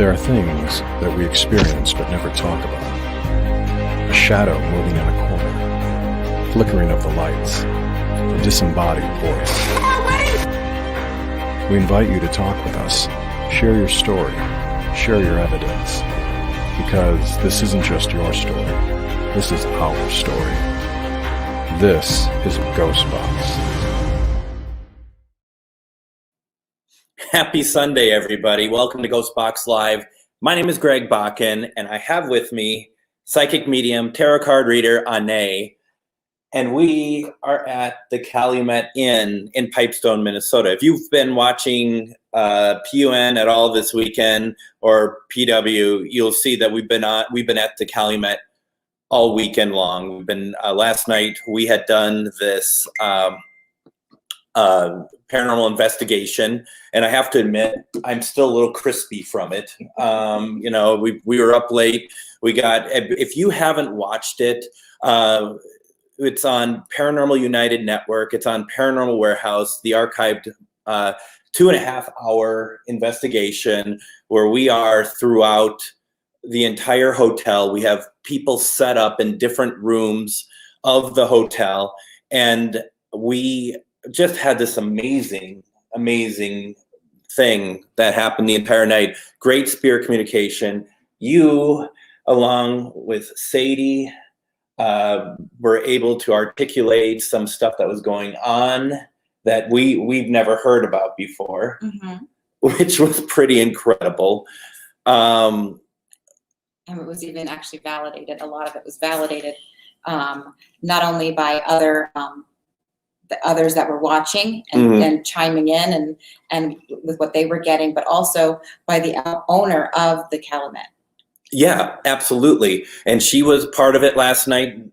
There are things that we experience but never talk about. A shadow moving in a corner, flickering of the lights, a disembodied voice. We invite you to talk with us, share your story, share your evidence, because this isn't just your story, this is our story. This is GhostBox. Happy Sunday, everybody. Welcome to GhostBox Live. My name is Greg Bakun, and I have with me psychic medium, tarot card reader, Ane, and we are at the Calumet Inn in Pipestone, Minnesota. If you've been watching PUN at all this weekend or PW, you'll see that we've been at the Calumet all weekend long. We've been last night. We had done this paranormal investigation, and I have to admit, I'm still a little crispy from it. We were up late. We got. If you haven't watched it, it's on Paranormal United Network. It's on Paranormal Warehouse, the archived 2.5-hour investigation where we are throughout the entire hotel. We have people set up in different rooms of the hotel, and we just had this amazing thing that happened the entire night. Great spirit communication. You, along with Sadie, were able to articulate some stuff that was going on that we've never heard about before, which was pretty incredible. And it was even actually validated. A lot of it was validated, not only by the others that were watching and chiming in and with what they were getting, but also by the owner of the Calumet. Yeah, absolutely. And she was part of it last night.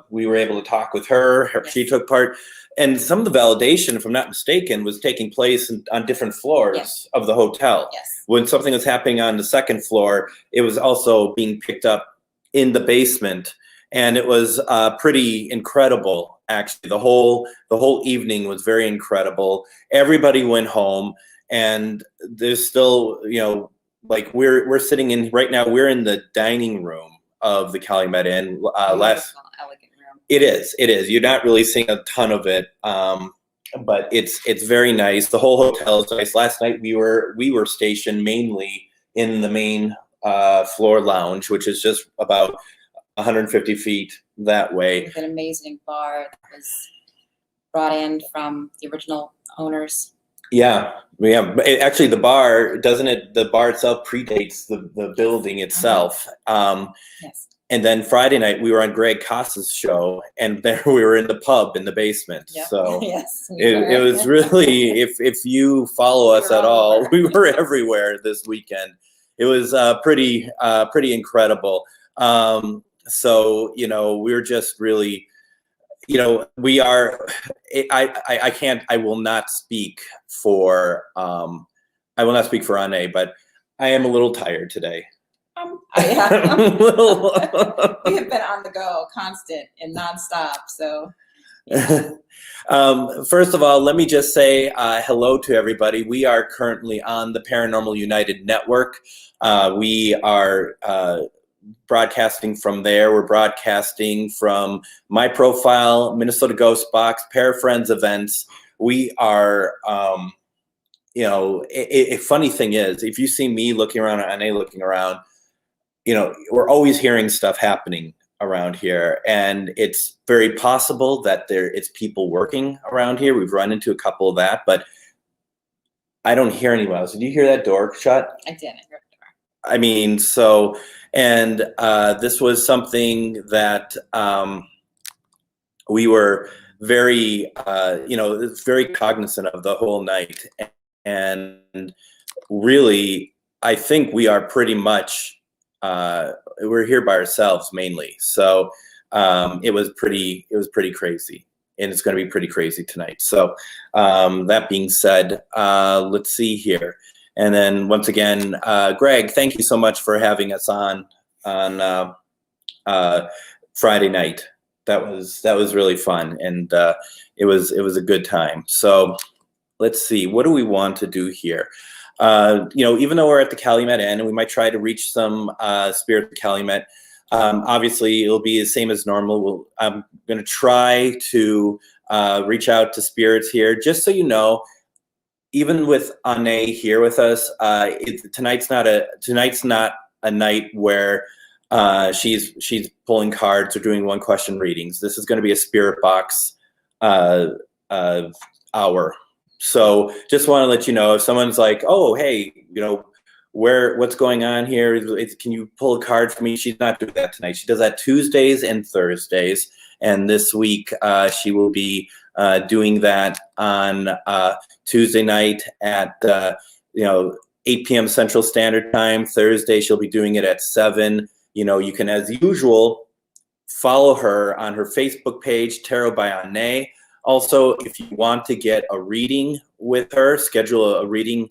We were able to talk with her. Yes. She took part. And some of the validation, if I'm not mistaken, was taking place on different floors of the hotel. Yes. When something was happening on the second floor, it was also being picked up in the basement. And it was pretty incredible, actually. The whole evening was very incredible. Everybody went home, and there's still, like we're sitting in right now. We're in the dining room of the Calumet Inn. Elegant room. It is. You're not really seeing a ton of it, but it's very nice. The whole hotel is nice. Last night we were stationed mainly in the main floor lounge, which is just about 150 feet that way. With an amazing bar that was brought in from the original owners. Yeah. Actually, the bar the bar itself predates the building itself. Yes. And then Friday night we were on Greg Costa's show, and there we were in the pub in the basement. Yep. So yes, it was really, if you follow us at all, we were everywhere this weekend. It was pretty incredible. So, we're just really, we are, I will not speak for Ane, but I am a little tired today. Yeah. We have been on the go, constant and nonstop. So, first of all, let me just say hello to everybody. We are currently on the Paranormal United Network. We are broadcasting from there. We're broadcasting from my profile, Minnesota GhostBox, Parafriends events. We are, a funny thing is, if you see me looking around and Ane looking around, we're always hearing stuff happening around here, and it's very possible that it's people working around here. We've run into a couple of that, but I don't hear anyone else. Did you hear that door shut? I did. I heard the door. I mean, so, and this was something that we were very, very cognizant of the whole night. And really, I think we are pretty much, we're here by ourselves mainly. So it was pretty crazy. And it's going to be pretty crazy tonight. So that being said, let's see here. And then once again, Greg, thank you so much for having us on Friday night. That was really fun, and it was a good time. So let's see, what do we want to do here? even though we're at the Calumet Inn and we might try to reach some spirits at Calumet, obviously it'll be the same as normal. I'm going to try to reach out to spirits here, just so you know. Even with Ane here with us, tonight's not a night where she's pulling cards or doing one question readings. This is going to be a spirit box hour. So just want to let you know, if someone's like, oh, hey, what's going on here? Can you pull a card for me? She's not doing that tonight. She does that Tuesdays and Thursdays. And this week she will be doing that on Tuesday night at 8 p.m. Central Standard Time. Thursday she'll be doing it at 7. You can, as usual, follow her on her Facebook page, Tarot by Ane. Also, if you want to get a reading with her, schedule a reading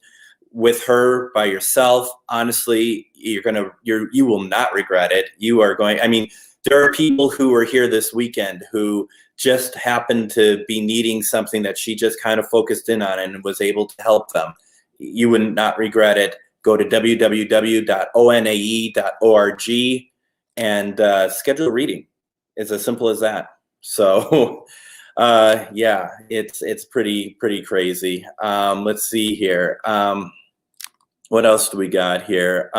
with her by yourself. Honestly, you will not regret it. There are people who are here this weekend who just happened to be needing something that she just kind of focused in on and was able to help them. You would not regret it. Go to www.onae.org and schedule a reading. It's as simple as that. So, it's pretty crazy. Let's see here. What else do we got here?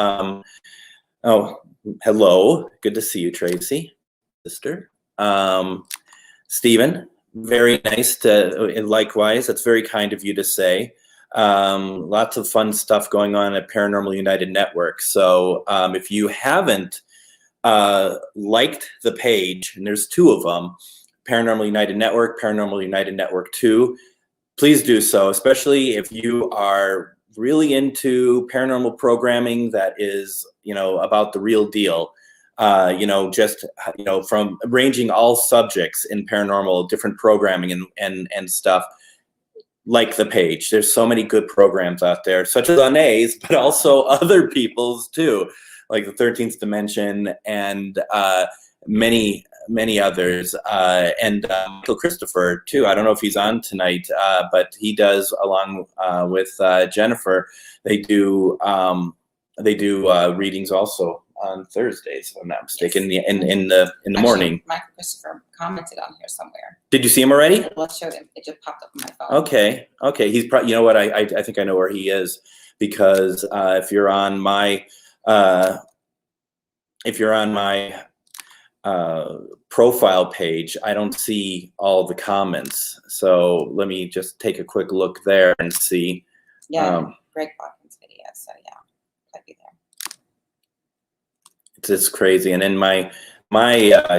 Hello. Good to see you, Tracy, sister. Stephen, very nice likewise. That's very kind of you to say. Lots of fun stuff going on at Paranormal United Network. So if you haven't liked the page, and there's 2 of them, Paranormal United Network, Paranormal United Network 2, please do so, especially if you are really into paranormal programming that is, about the real deal. From ranging all subjects in paranormal, different programming and stuff. Like the page, there's so many good programs out there, such as Ane's, but also other people's too, like the 13th Dimension and many others, and Michael Christopher too. I don't know if he's on tonight, but he does, along with Jennifer. They do readings also on Thursdays, if I'm not mistaken. Yes. in the morning. Michael Christopher commented on here somewhere. Did you see him already? Well, I showed him. It just popped up on my phone. Okay. He's probably. You know what? I think I know where he is, because if you're on my profile page, I don't see all the comments. So let me just take a quick look there and see. Yeah, Greg Bakun's video. So yeah, might be there. It's crazy, and then my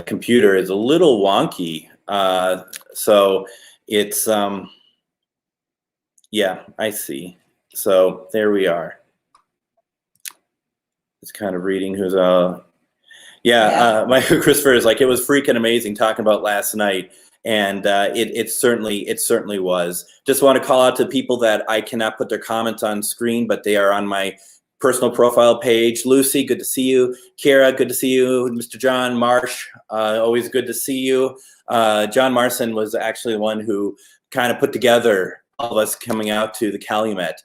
computer is a little wonky, so it's I see. So there we are. It's kind of reading who's Michael Christopher is like, it was freaking amazing talking about last night, and it certainly was. Just want to call out to people that I cannot put their comments on screen, but they are on my personal profile page. Lucy, good to see you. Kara, good to see you. Mr. John Marsh, always good to see you. John Marson was actually the one who kind of put together all of us coming out to the Calumet.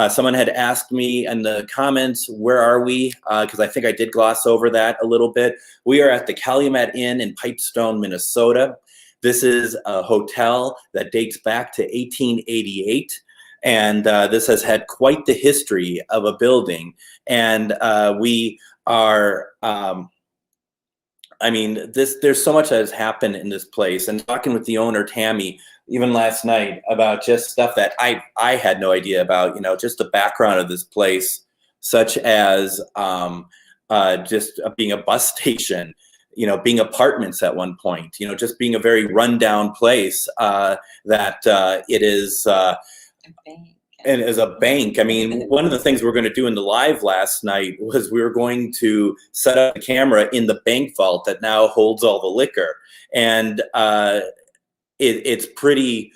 Someone had asked me in the comments, where are we? Because I think I did gloss over that a little bit. We are at the Calumet Inn in Pipestone, Minnesota. This is a hotel that dates back to 1888. And this has had quite the history of a building. And we are, there's so much that has happened in this place. And talking with the owner, Tammy, even last night, about just stuff that I had no idea about, just the background of this place, such as just being a bus station, being apartments at one point, just being a very rundown place that it is. And as a bank, one of the things we're going to do in the live last night was we were going to set up the camera in the bank vault that now holds all the liquor, and it's pretty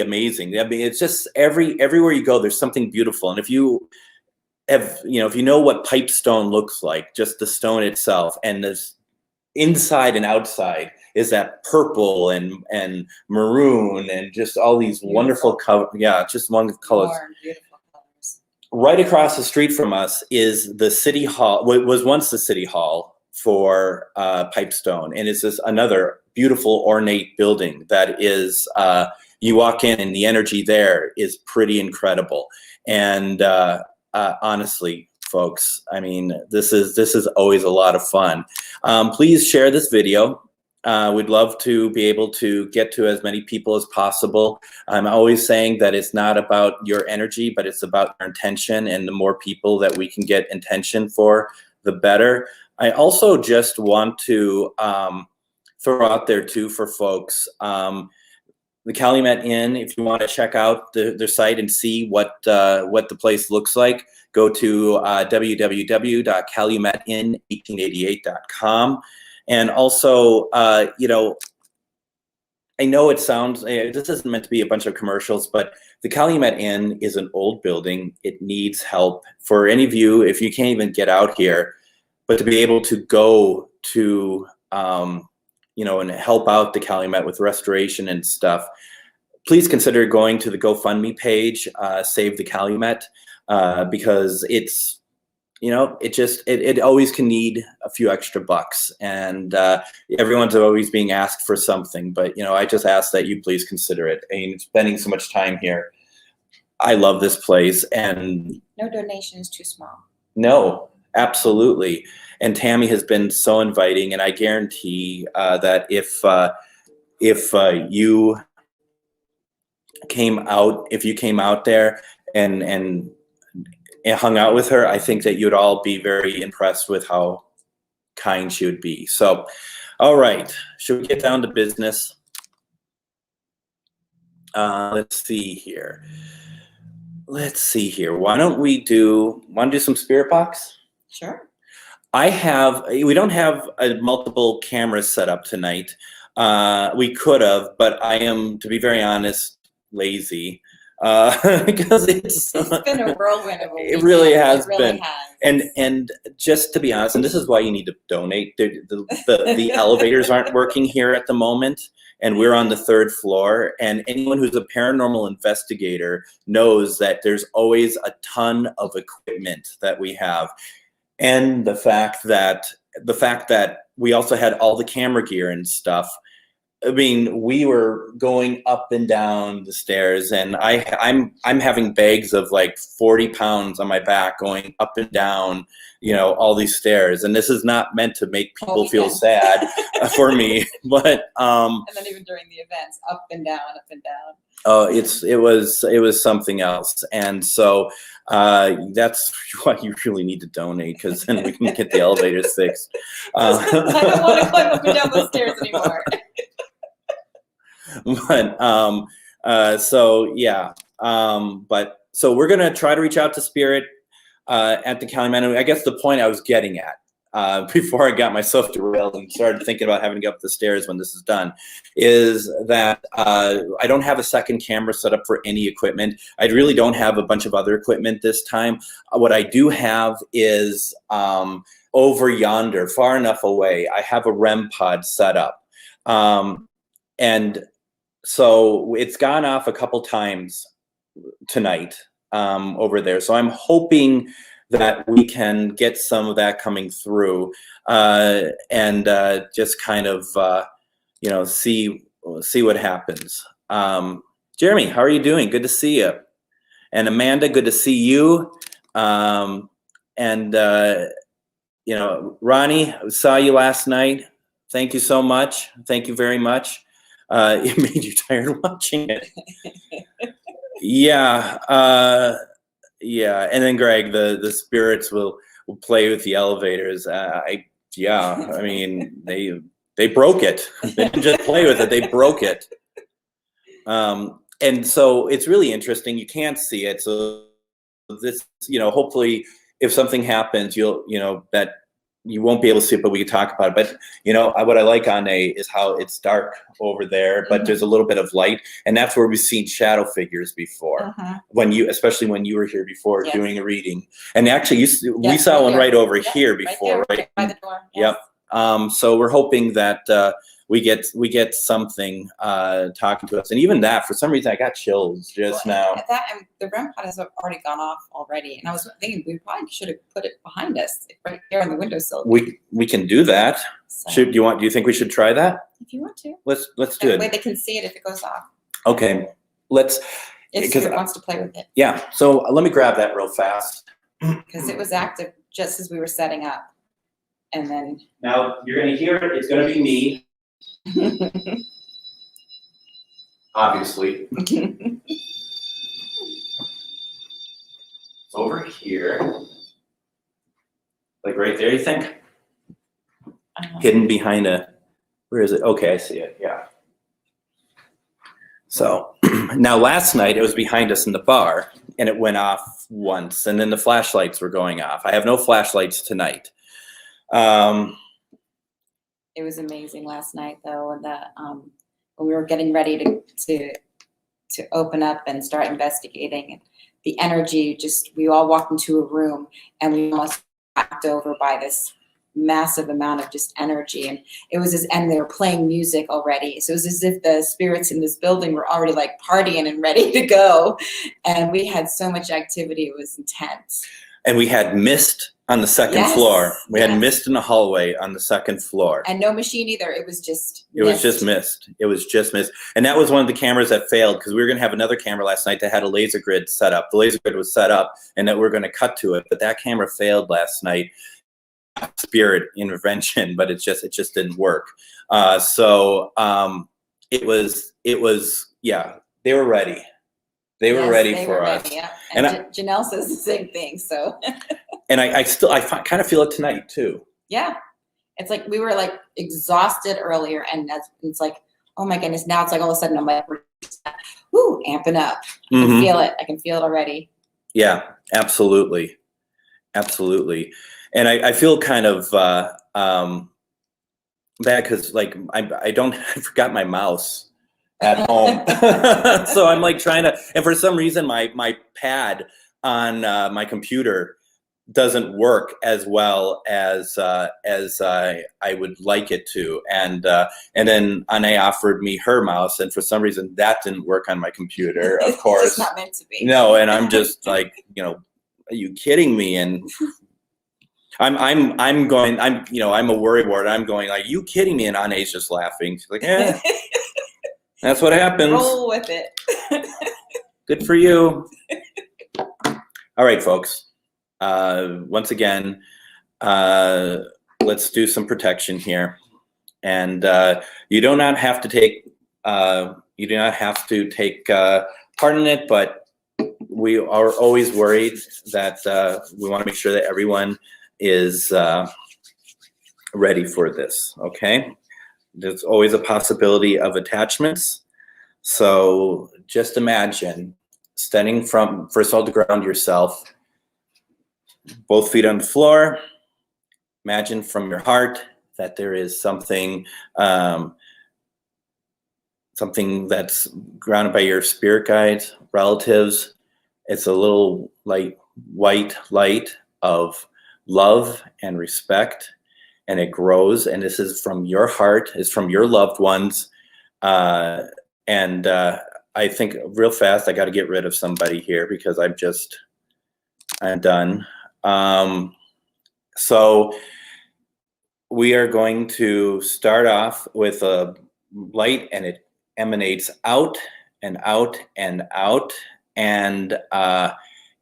amazing. It's just everywhere you go, there's something beautiful, and if you know what pipestone looks like, just the stone itself, and this inside and outside is that purple and maroon and just all these wonderful colors. Yeah, just wonderful colors. right across the street from us is the city hall, what was once the city hall for Pipestone. And it's this another beautiful ornate building that is, you walk in and the energy there is pretty incredible. And honestly, folks, I mean, this is always a lot of fun. Please share this video. We'd love to be able to get to as many people as possible. I'm always saying that it's not about your energy, but it's about your intention, and the more people that we can get intention for, the better. I also just want to throw out there too for folks, the Calumet Inn, if you want to check out their site and see what the place looks like, go to www.calumetin1888.com. And also, you know, I know it sounds, this isn't meant to be a bunch of commercials, but the Calumet Inn is an old building. It needs help. For any of you, if you can't even get out here, but to be able to go to, you know, and help out the Calumet with restoration and stuff, please consider going to the GoFundMe page, Save the Calumet, because it's, you know, it always can need a few extra bucks, and everyone's always being asked for something. But, you know, I just ask that you please consider it. I mean, spending so much time here, I love this place, and No donation is too small. no, absolutely. And Tammy has been so inviting, and I guarantee that if you came out there and hung out with her, I think that you'd all be very impressed with how kind she would be. So, all right, should we get down to business? Let's see here. Why don't we do some spirit box? Sure. We don't have multiple cameras set up tonight. We could have, but I am, to be very honest, lazy. Because it's been a whirlwind of a weekend. It really has been. Has. And just to be honest, and this is why you need to donate. The elevators aren't working here at the moment, and we're on the 3rd floor. And anyone who's a paranormal investigator knows that there's always a ton of equipment that we have, and the fact that we also had all the camera gear and stuff. I mean, we were going up and down the stairs, and I'm having bags of like 40 pounds on my back going up and down, you know, all these stairs. And this is not meant to make people feel sad for me, but and then even during the events, up and down, up and down. Oh, it was something else, and so that's why you really need to donate, because then we can get the elevators fixed. I don't want to climb up and down those stairs anymore. But so yeah, but so we're gonna try to reach out to Spirit at the Calumet. I guess the point I was getting at before I got myself derailed and started thinking about having to go up the stairs when this is done, is that I don't have a second camera set up for any equipment. I really don't have a bunch of other equipment this time. What I do have is over yonder, far enough away, I have a REM pod set up. And so it's gone off a couple times tonight over there. So I'm hoping that we can get some of that coming through and just kind of, you know, see what happens. Jeremy, how are you doing? Good to see you. And Amanda, good to see you. And, you know, Ronnie, I saw you last night. Thank you so much. Thank you very much. It made you tired watching it. Yeah. Yeah. And then Greg, the spirits will play with the elevators. I mean, they broke it. They didn't just play with it. They broke it. And so it's really interesting. You can't see it. So this, you know, hopefully if something happens, you know, that you won't be able to see it, but we can talk about it. But, you know, what I like on is how it's dark over there, but there's a little bit of light. And that's where we've seen shadow figures before, especially when you were here before doing a reading. And actually, we saw one right over here before, right? By the door. Yes. Yep. So we're hoping that we get something talking to us. And even that, for some reason, I got chills just now. That and the REM pod has already gone off already, and I was thinking we probably should have put it behind us, right there on the windowsill. We can do that. So, Do you think we should try that? if you want to, Let's do that way it. they can see it if it goes off. Okay, let's. If Stuart wants to play with it, Yeah. So let me grab that real fast. because it was active just as we were setting up, and then. Now you're going to hear it. It's going to be me, obviously. It's over here, like right there. You think? Hidden behind a. Where is it? Okay, I see it. Yeah. So now last night it was behind us in the bar and it went off once and then the flashlights were going off. I have no flashlights tonight. It was amazing last night though, and that when we were getting ready to open up and start investigating, and the energy we all walked into a room and we almost knocked over by this massive amount of just energy, and it was and they were playing music already, so it was as if the spirits in this building were already like partying and ready to go, and we had so much activity. It was intense. And we had mist on the second floor. We had mist in the hallway on the second floor, and no machine either. It was just mist. It was just mist. And that was one of the cameras that failed, because we were going to have another camera last night that had a laser grid set up. The laser grid was set up and that we we're going to cut to it, but that camera failed last night. Spirit intervention, but it just didn't work. So it was yeah, they were ready. They were ready for us. Yeah. And Janelle says the same thing. So and I kind of feel it tonight too. Yeah, it's like we were like exhausted earlier, and it's like, oh my goodness, now it's like all of a sudden I'm like, woo, amping up. I can feel it. I can feel it already. Yeah, absolutely. And I feel kind of bad because like I forgot my mouse at home. So I'm like trying to, and for some reason my pad on my computer doesn't work as well as I would like it to. And then Anne offered me her mouse, and for some reason that didn't work on my computer, of course. It's not meant to be. No, and I'm just like, are you kidding me? And I'm a worrywart. I'm going like, you kidding me? And Anne's just laughing. She's like, yeah, that's what happens. Roll with it. Good for you. All right, folks. Once again, let's do some protection here. And you do not have to take part in it, but we are always worried that we want to make sure that everyone is ready for this, okay? There's always a possibility of attachments. So just imagine standing from, first of all, to ground yourself, both feet on the floor. Imagine from your heart that there is something that's grounded by your spirit guides, relatives. It's a little white light of love and respect, and it grows, and this is from your heart, it's from your loved ones. And I think real fast, I got to get rid of somebody here because I'm done. So we are going to start off with a light, and it emanates out and out and out, and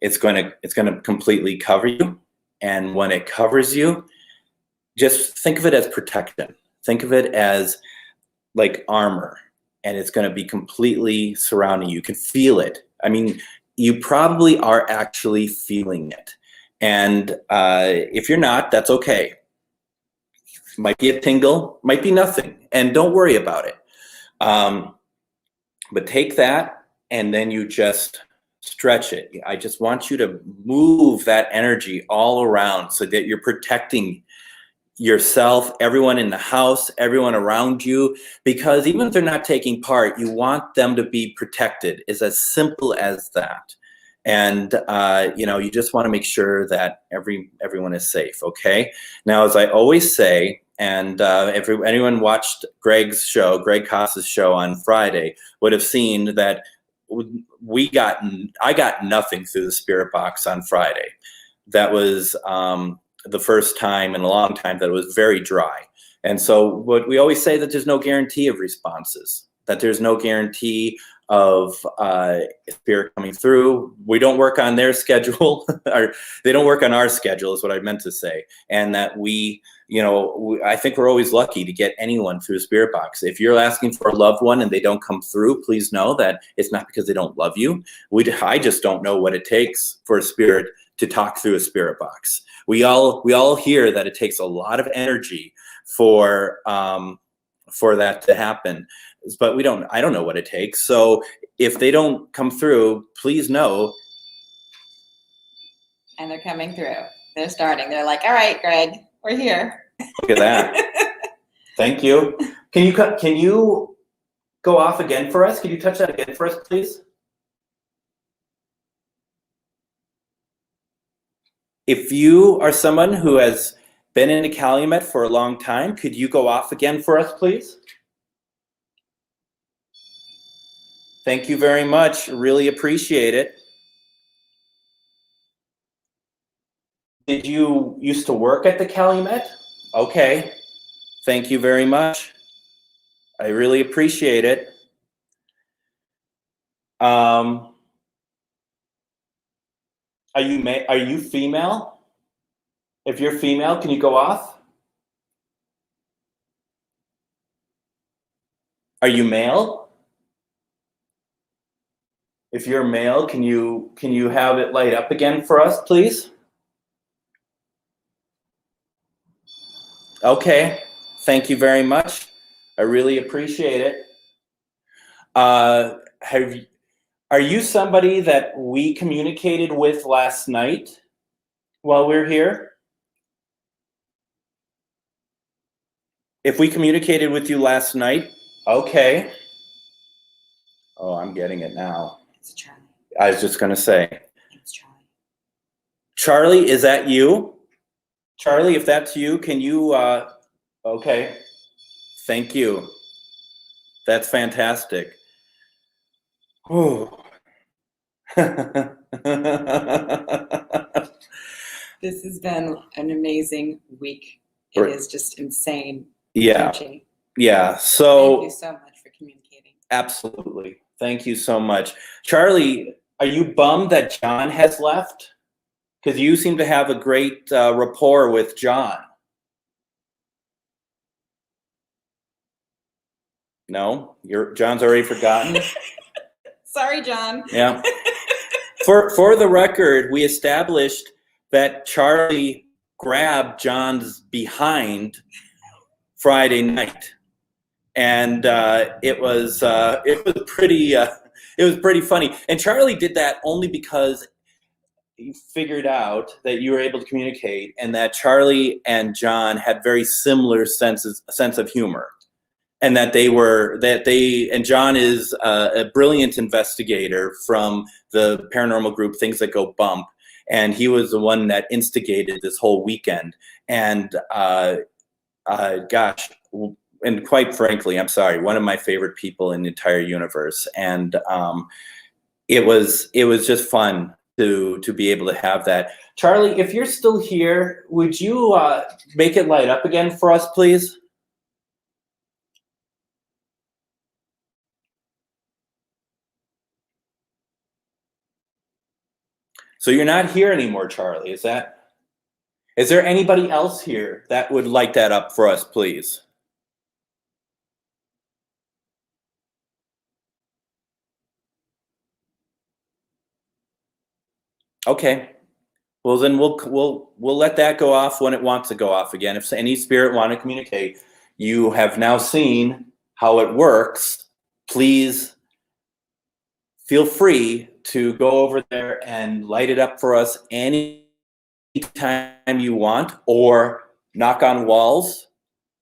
it's going to completely cover you. And when it covers you, just think of it as protection. Think of it as like armor, and it's going to be completely surrounding you. You can feel it. I mean, you probably are actually feeling it. And if you're not, that's okay. Might be a tingle, might be nothing, and don't worry about it. But take that, and then you just stretch it. I just want you to move that energy all around so that you're protecting yourself, everyone in the house, everyone around you, because even if they're not taking part, you want them to be protected. It's as simple as that. And you just want to make sure that everyone is safe, okay? Now, as I always say, And if anyone watched Greg Costa's show on Friday, would have seen that I got nothing through the spirit box on Friday. That was the first time in a long time that it was very dry. And so what we always say, that there's no guarantee of responses, that there's no guarantee of spirit coming through. We don't work on their schedule, or they don't work on our schedule is what I meant to say. And that I think we're always lucky to get anyone through a spirit box. If you're asking for a loved one and they don't come through, please know that it's not because they don't love you. I just don't know what it takes for a spirit to talk through a spirit box. We all hear that it takes a lot of energy for that to happen, but I don't know what it takes. So if they don't come through, please know. And they're coming through. They're starting. They're like, all right, Greg, we're here. Look at that. Thank you. Can you go off again for us? Can you touch that again for us, please? If you are someone who has been into Calumet for a long time, could you go off again for us, please? Thank you very much. Really appreciate it. Did you used to work at the Calumet? Okay. Thank you very much. I really appreciate it. Are you female? If you're female, can you go off? Are you male? If you're male, can you have it light up again for us, please? Okay. Thank you very much. I really appreciate it. Are you somebody that we communicated with last night while we're here? If we communicated with you last night, okay. Oh, I'm getting it now. It's Charlie. I was just going to say. It's Charlie. Charlie, is that you? Charlie, if that's you, can you, okay. Thank you. That's fantastic. Oh. This has been an amazing week. It is just insane. Yeah. Energy. Yeah. So thank you so much for communicating. Absolutely. Thank you so much. Charlie, are you bummed that John has left? Because you seem to have a great rapport with John. No? John's already forgotten? Sorry, John. Yeah. For the record, we established that Charlie grabbed John's behind Friday night, and it was pretty funny. And Charlie did that only because he figured out that you were able to communicate, and that Charlie and John had very similar sense of humor. And that John is a brilliant investigator from the paranormal group Things That Go Bump, and he was the one that instigated this whole weekend. And gosh, and quite frankly, I'm sorry, one of my favorite people in the entire universe. And it was just fun to be able to have that. Charlie, if you're still here, would you make it light up again for us, please? So you're not here anymore, Charlie. Is there anybody else here that would light that up for us, please? Okay. Well, then we'll let that go off when it wants to go off again. If any spirit want to communicate, you have now seen how it works. Please feel free to go over there and light it up for us anytime you want, or knock on walls.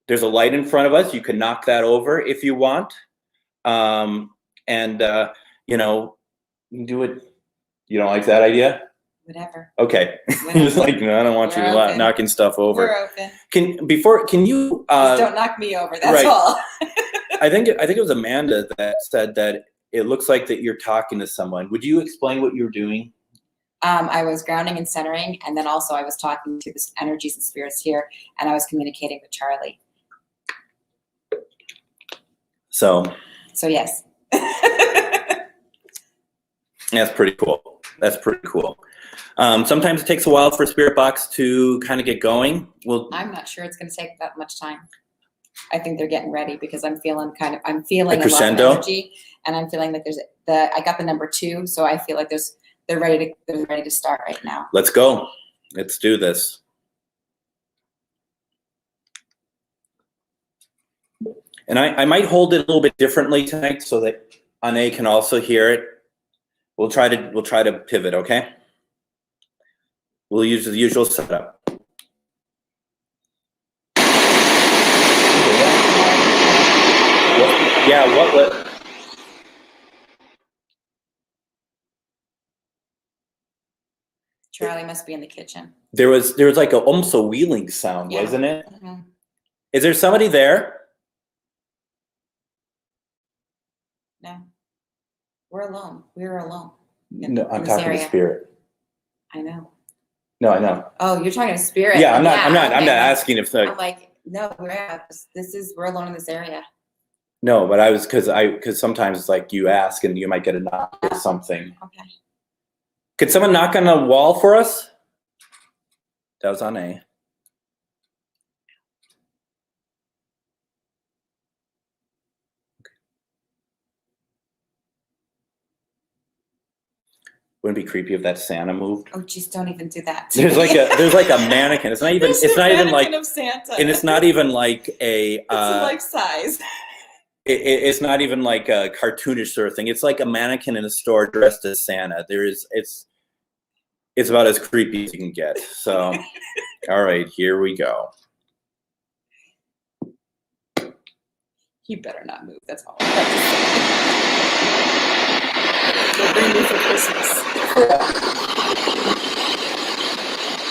There's a light in front of us. You can knock that over if you want. You know, do it. You don't like that idea? Whatever. Okay. Whatever. Just like, no, I don't want We're you open. knocking stuff over. We're open. Can you Just don't knock me over. That's right. all. I think it was Amanda that said that it looks like that you're talking to someone. Would you explain what you're doing? I was grounding and centering, and then also I was talking to the energies and spirits here, and I was communicating with Charlie. So yes. That's pretty cool. That's pretty cool. Sometimes it takes a while for Spirit Box to kind of get going. Well, I'm not sure it's going to take that much time. I think they're getting ready because I'm feeling a lot of energy, and I'm feeling like I got the number 2, so I feel like they're ready to start right now. Let's go. Let's do this. And I might hold it a little bit differently tonight so that Ane can also hear it. We'll try to pivot, okay? We'll use the usual setup. Yeah, what? Charlie must be in the kitchen. There was like almost a wheeling sound, Yeah. wasn't it? Mm-hmm. Is there somebody there? No. We're alone. We're alone. No, I'm talking to Spirit. I know. No, I know. Oh, you're talking to Spirit. Yeah, I'm not asking if I'm like, no, we're alone in this area. No, but because sometimes it's like you ask and you might get a knock or something. Okay. Could someone knock on the wall for us? That was on A. Wouldn't it be creepy if that Santa moved? Oh, just don't even do that. There's like a mannequin. It's not even like of Santa. And it's not even like a it's life size. It's not even like a cartoonish sort of thing. It's like a mannequin in a store dressed as Santa. It's about as creepy as you can get. So all right, here we go. You better not move. That's all. They'll bring me for Christmas.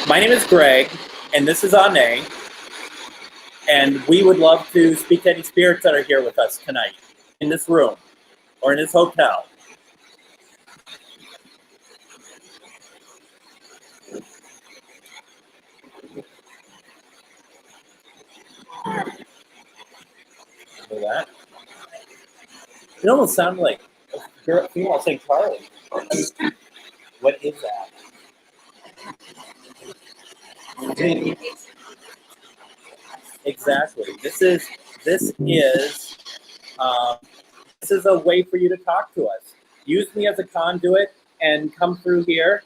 My name is Greg, and this is Ane, and we would love to speak to any spirits that are here with us tonight, in this room, or in this hotel. Hear that? It almost sounded like a female saying Charlie. What is that? Exactly. This is a way for you to talk to us. Use me as a conduit and come through here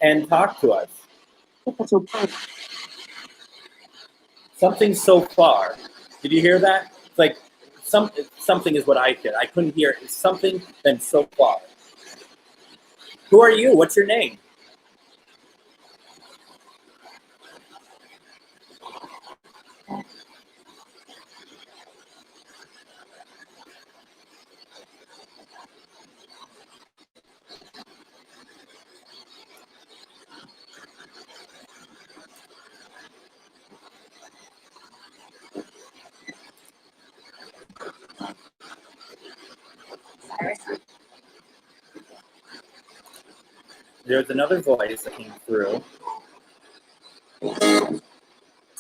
and talk to us. Something so far. Did you hear that? It's like something is what I hear. I couldn't hear. It's something then so far. Who are you? What's your name? There's another voice that came through.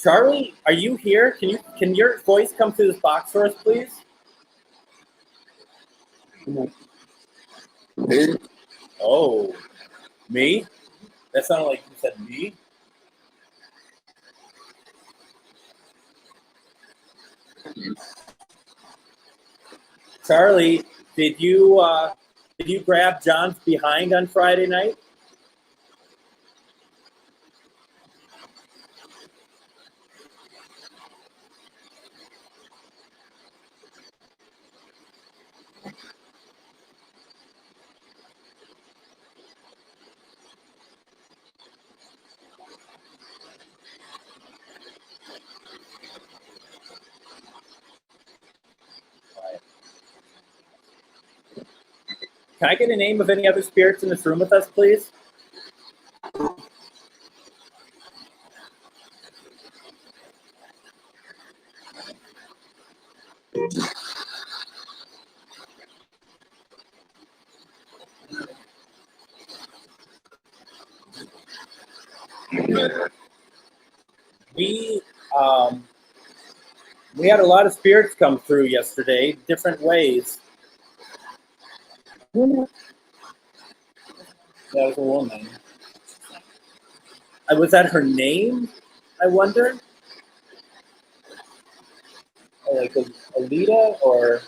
Charlie, are you here? Can your voice come through this box for us, please? Oh, me? That sounded like you said me. Charlie, did you grab John's behind on Friday night? Can I get a name of any other spirits in this room with us, please? We we had a lot of spirits come through yesterday, different ways. That was a woman. Was that her name? I wonder. Or like Alita or.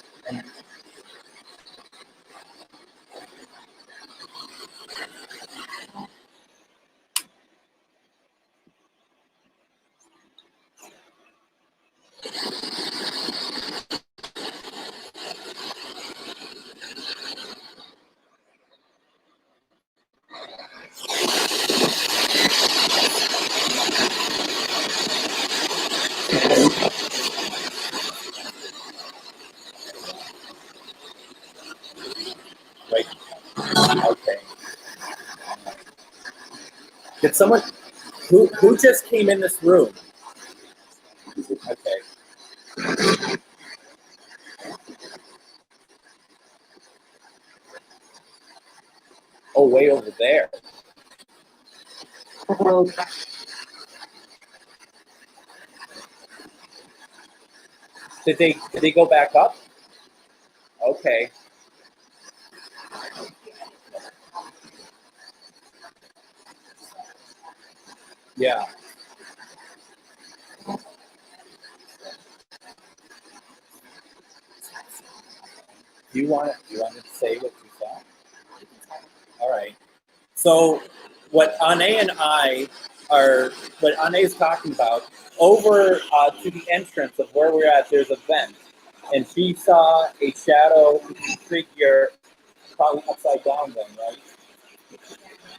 Right. Okay. Did someone who just came in this room? Okay. Oh, way over there. Did they go back up? Okay. Yeah. Do you want to say what you saw? All right. So what Ane is talking about, over to the entrance of where we're at, there's a vent, and she saw a shadow figure, probably upside down then, right?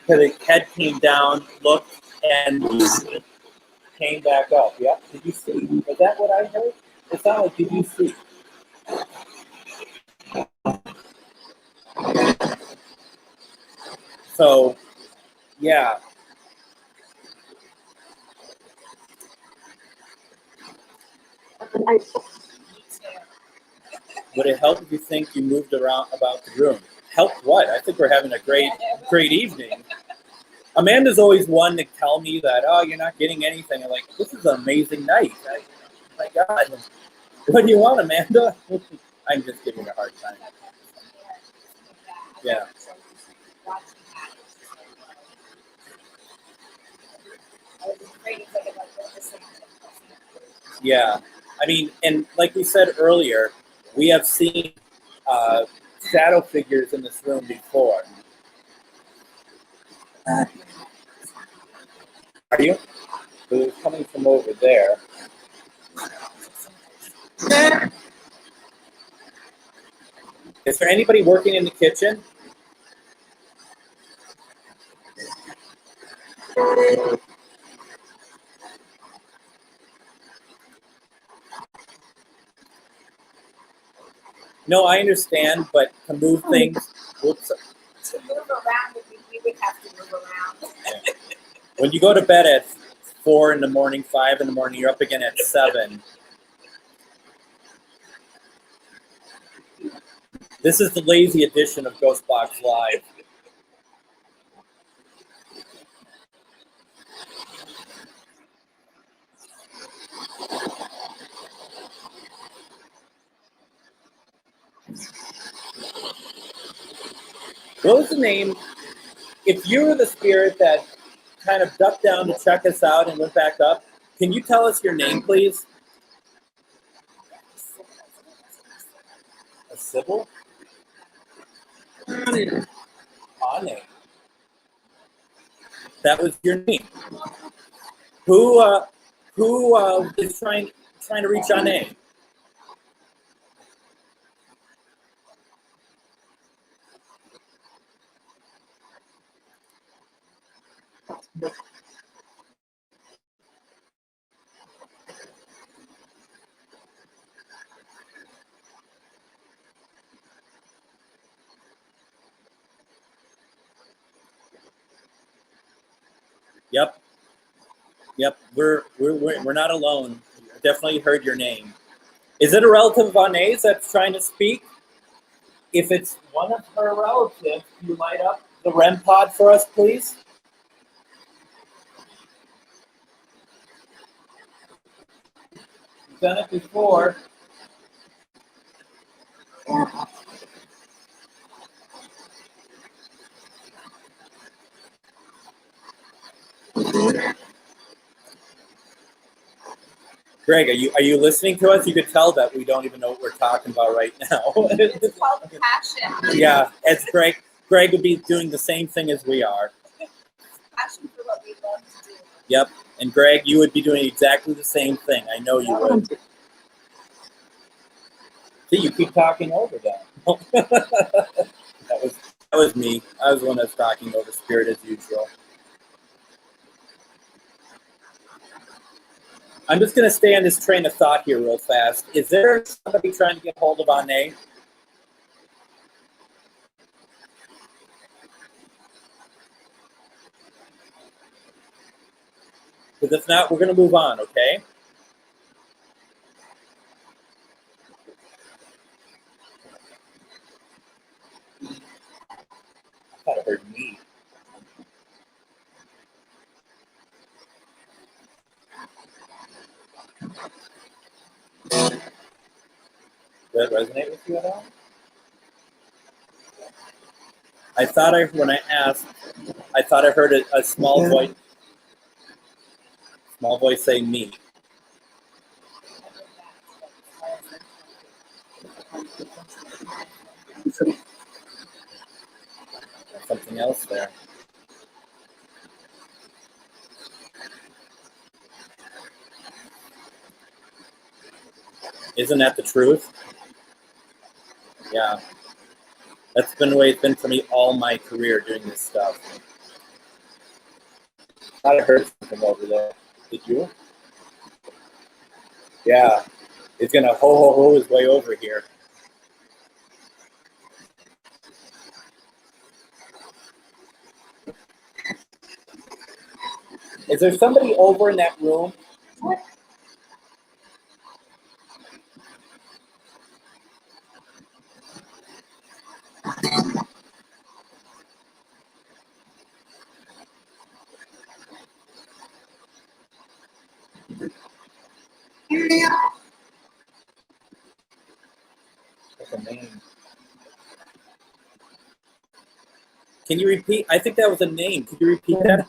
Because the head came down, looked, and came back up. Yeah. Did you see? Was that what I heard? It sounded like, did you see? So, yeah. Would it help if you think you moved around about the room? Help what? I think we're having a great evening. Amanda's always one to tell me that, oh, you're not getting anything. I'm like, this is an amazing night. My God. What do you want, Amanda? I'm just giving her a hard time. Yeah. Yeah. I mean, and like we said earlier, we have seen shadow figures in this room before. Are you? So it's coming from over there. Is there anybody working in the kitchen? No, I understand, but to move things. Whoops. To move around, we would have to move around. When you go to bed at 4 in the morning, 5 in the morning, you're up again at 7. This is the lazy edition of GhostBox Live. What was the name? If you were the spirit that kind of ducked down to check us out and went back up, can you tell us your name, please? A Sybil? Ane. That was your name. Who is trying to reach Ane? Yep. Yep. We're not alone. Definitely heard your name. Is it a relative of Anae's that's trying to speak? If it's one of her relatives, can you light up the REM pod for us, please? You've done it before. Greg, are you listening to us? You could tell that we don't even know what we're talking about right now. It's called passion. Yeah, as Greg would be doing the same thing as we are. Passion for what we love to do. Yep, and Greg, you would be doing exactly the same thing. I know you would. See, you keep talking over that. that was me. I was the one that's talking over Spirit as usual. I'm just going to stay on this train of thought here real fast. Is there somebody trying to get hold of Anae? Because if not, we're going to move on, okay? I thought I heard me. Does that resonate with you at all? I thought when I asked, I thought I heard a small voice. Small voice saying me. Something else there. Isn't that the truth? Yeah. That's been the way it's been for me all my career doing this stuff. I thought I heard something over there. Did you? Yeah. It's going to ho his way over here. Is there somebody over in that room? What's a name? Can you repeat? I think that was a name. Could you repeat that?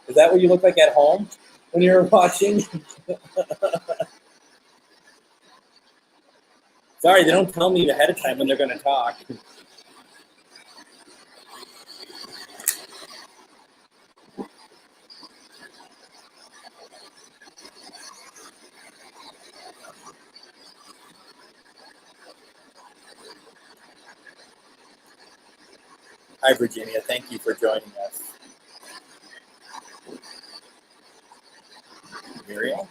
Is that what you look like at home when you're watching? Sorry, they don't tell me ahead of time when they're going to talk. Hi, Virginia. Thank you for joining us. Muriel?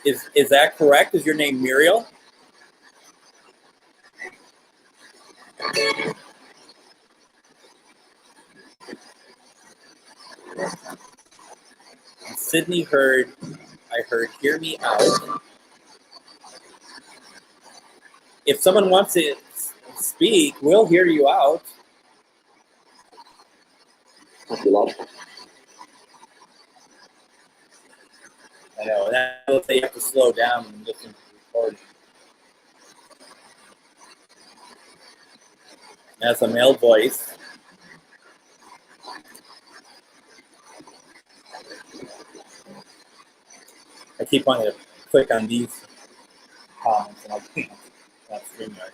Is that correct? Is your name Muriel? Sydney heard, I heard, hear me out. If someone wants to speak, we'll hear you out. I know, that they have to slow down and listen to the recording. That's a male voice. I keep wanting to click on these comments and I'll can't. Not StreamYard.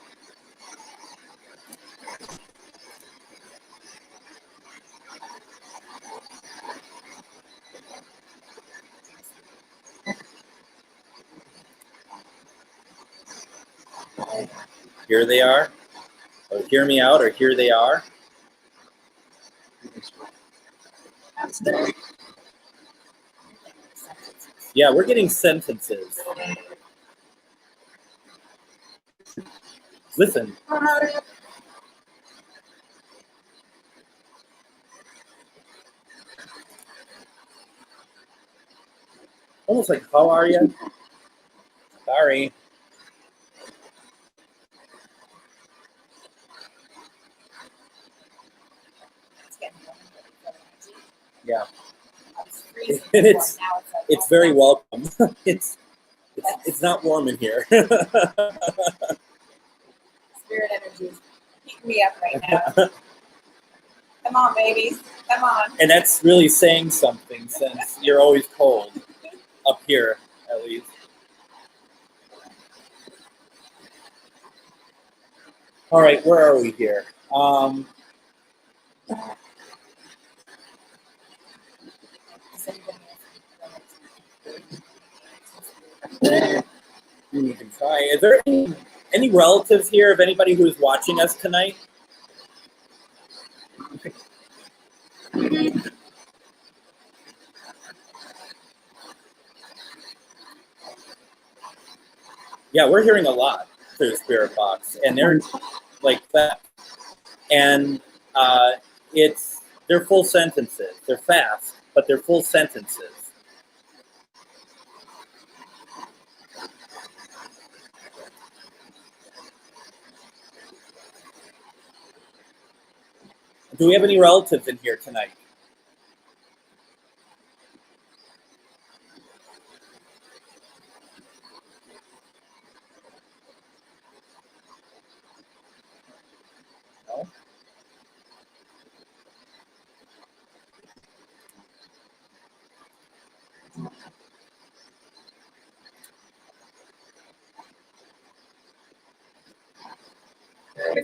Here they are. Or hear me out, or here they are. Yeah, we're getting sentences. Listen. almost like, how are you? Sorry. It's getting warm. Yeah. I was freezing It's- before, now it's like, It's oh, very no. welcome. It's not warm in here. Spirit energy is keeping me up right now. Come on, babies. Come on. And that's really saying something, since you're always cold up here, at least. All right, where are we here? You can try. Is there any relatives here of anybody who is watching us tonight? Yeah, we're hearing a lot through the spirit box, and they're like that. And they're full sentences. They're fast, but they're full sentences. Do we have any relatives in here tonight?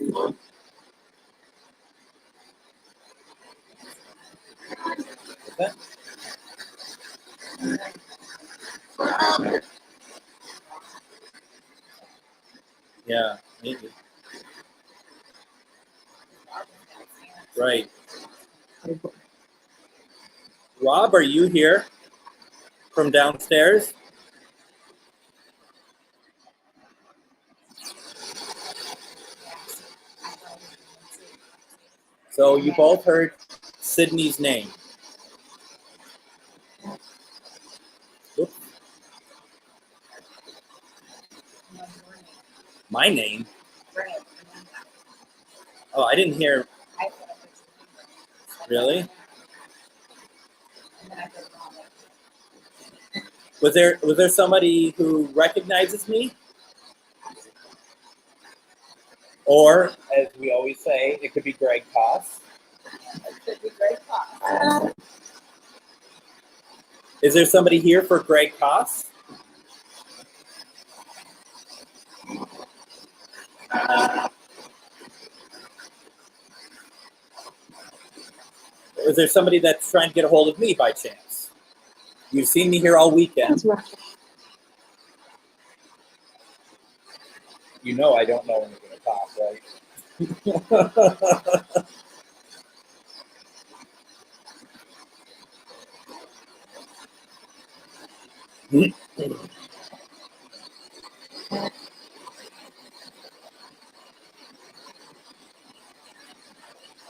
No? Is that? Yeah, maybe. Right. Rob, are you here from downstairs? So you both heard Sydney's name. Oops. My name? Oh, I didn't hear. Really? Was there somebody who recognizes me? Or, as we always say, it could be Greg Koss. Is there somebody here for Greg Koss? Is there somebody that's trying to get a hold of me by chance? You've seen me here all weekend. You know I don't know when you're going to talk, right?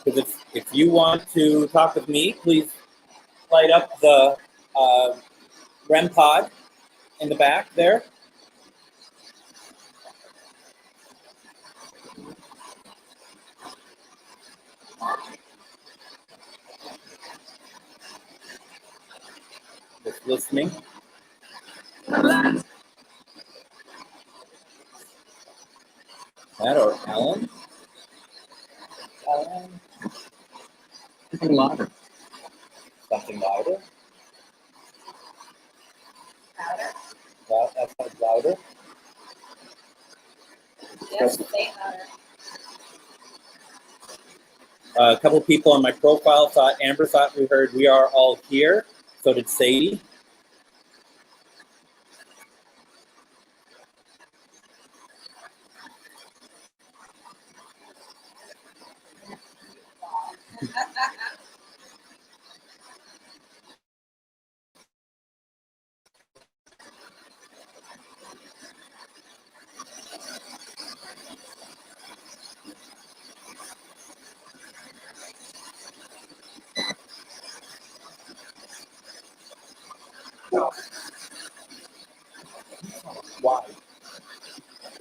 Because if you want to talk with me, please light up the REM pod in the back there. Just listening. That or Ellen? Ellen? Something louder. Something louder? Louder? That sounds louder. Yes, say louder. A couple people on my profile Amber thought we heard "We Are All Here." So did Sadie.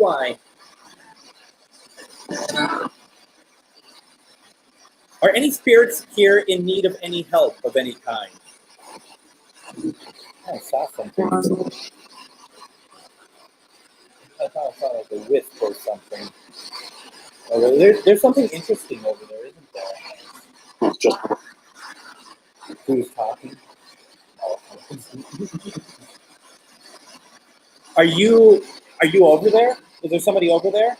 fly. Are any spirits here in need of any help of any kind? Oh, I saw something. I thought I saw like a wisp or something. Oh, there's something interesting over there, isn't there? Just Who's talking? Oh. Are you over there? Is there somebody over there?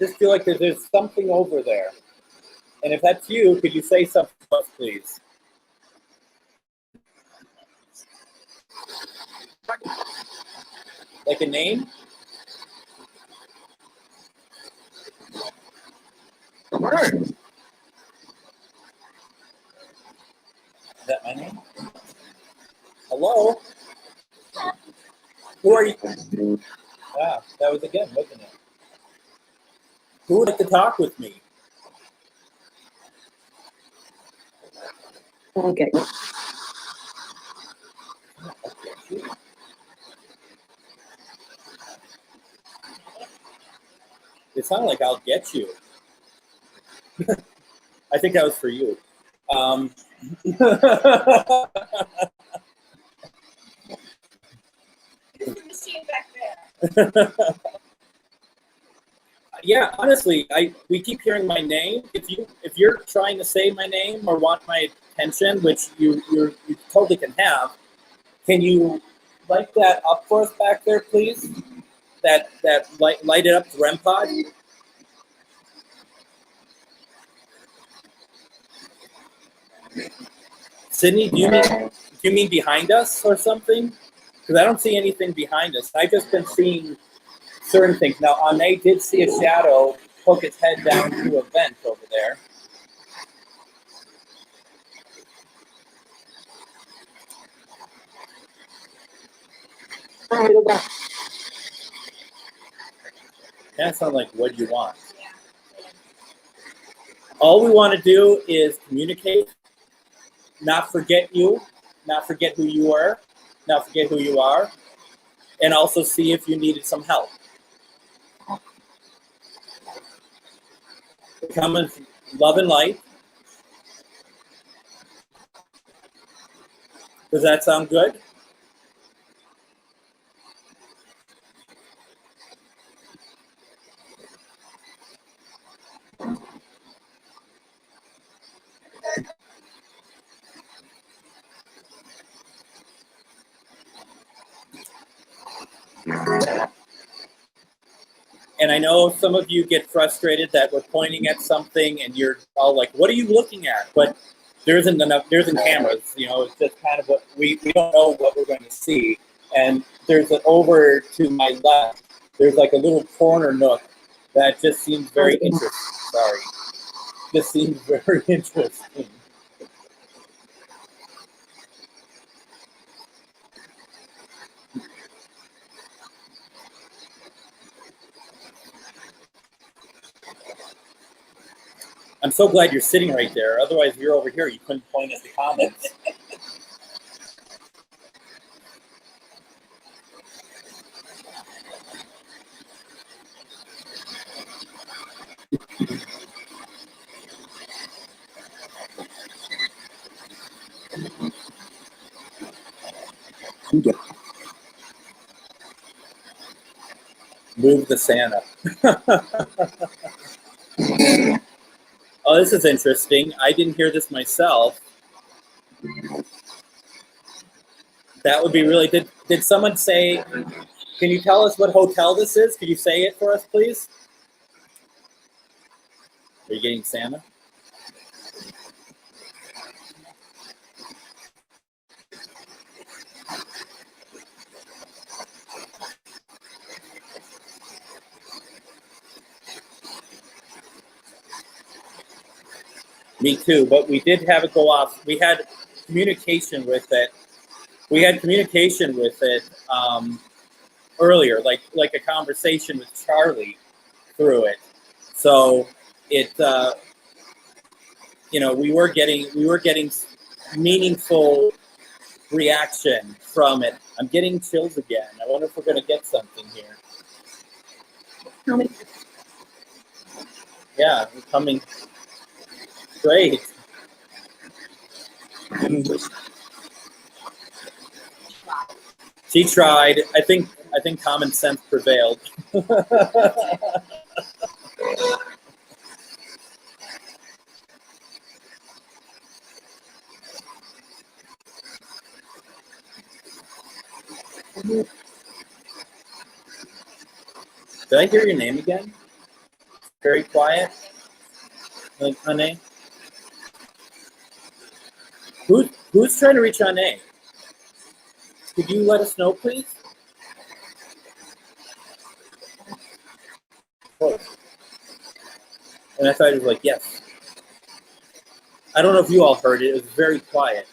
Just feel like there's something over there. And if that's you, could you say something to us, please? Like a name? Is that my name? Hello? Who are you? Ah, that was again, wasn't it? Who would like to talk with me? okay. It sounded like I'll get you. I think that was for you. There's a machine back there. Yeah, honestly, we keep hearing my name. If you're trying to say my name or want my attention, which you totally can have, can you light that up for us back there, please? That light it up, the REM pod. Sydney, do you mean behind us or something? Because I don't see anything behind us. I've just been seeing certain things. Now, Ane did see a shadow poke its head down through a vent over there. That sounds like what do you want? All we want to do is communicate, not forget you, not forget who you are, not forget who you are, and also see if you needed some help. Come in love and light. Does that sound good? And I know some of you get frustrated that we're pointing at something and you're all like, what are you looking at? But there isn't cameras, it's just kind of what we don't know what we're going to see. And there's over to my left, there's like a little corner nook that just seems very interesting. Sorry. Just seems very interesting. I'm so glad you're sitting right there. Otherwise, if you're over here, you couldn't point at the comments. Move the Santa. Oh, this is interesting. I didn't hear this myself. That would be really good. Did someone say, can you tell us what hotel this is? Could you say it for us, please? Are you getting Santa? Me too, but we did have it go off. We had communication with it. earlier, like a conversation with Charlie through it. So it, we were getting meaningful reaction from it. I'm getting chills again. I wonder if we're going to get something here. Yeah, we're coming. Great. She tried. I think common sense prevailed. Did I hear your name again? Very quiet. Like Ane? Who's trying to reach Ane? Could you let us know, please? Oh. And I thought it was like, yes. I don't know if you all heard it. It was very quiet.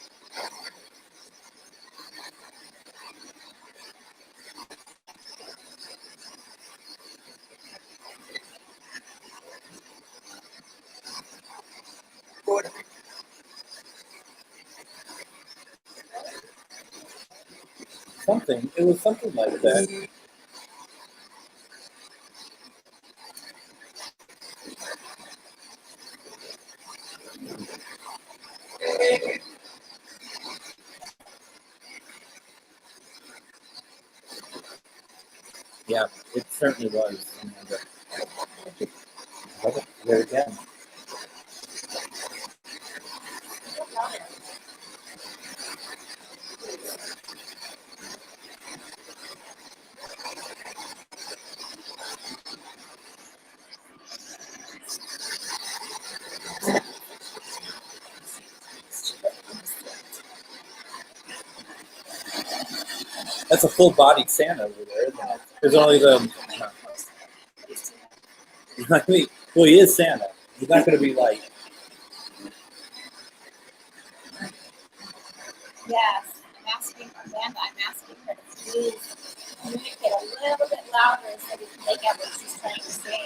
Something. It was something like that. Yeah, it certainly was. There again. That's a full-bodied Santa over there, isn't it? There's only the... well, he is Santa. He's not going to be like... Yes, I'm asking Amanda, I'm asking her to please communicate a little bit louder so we can make out what she's trying to say.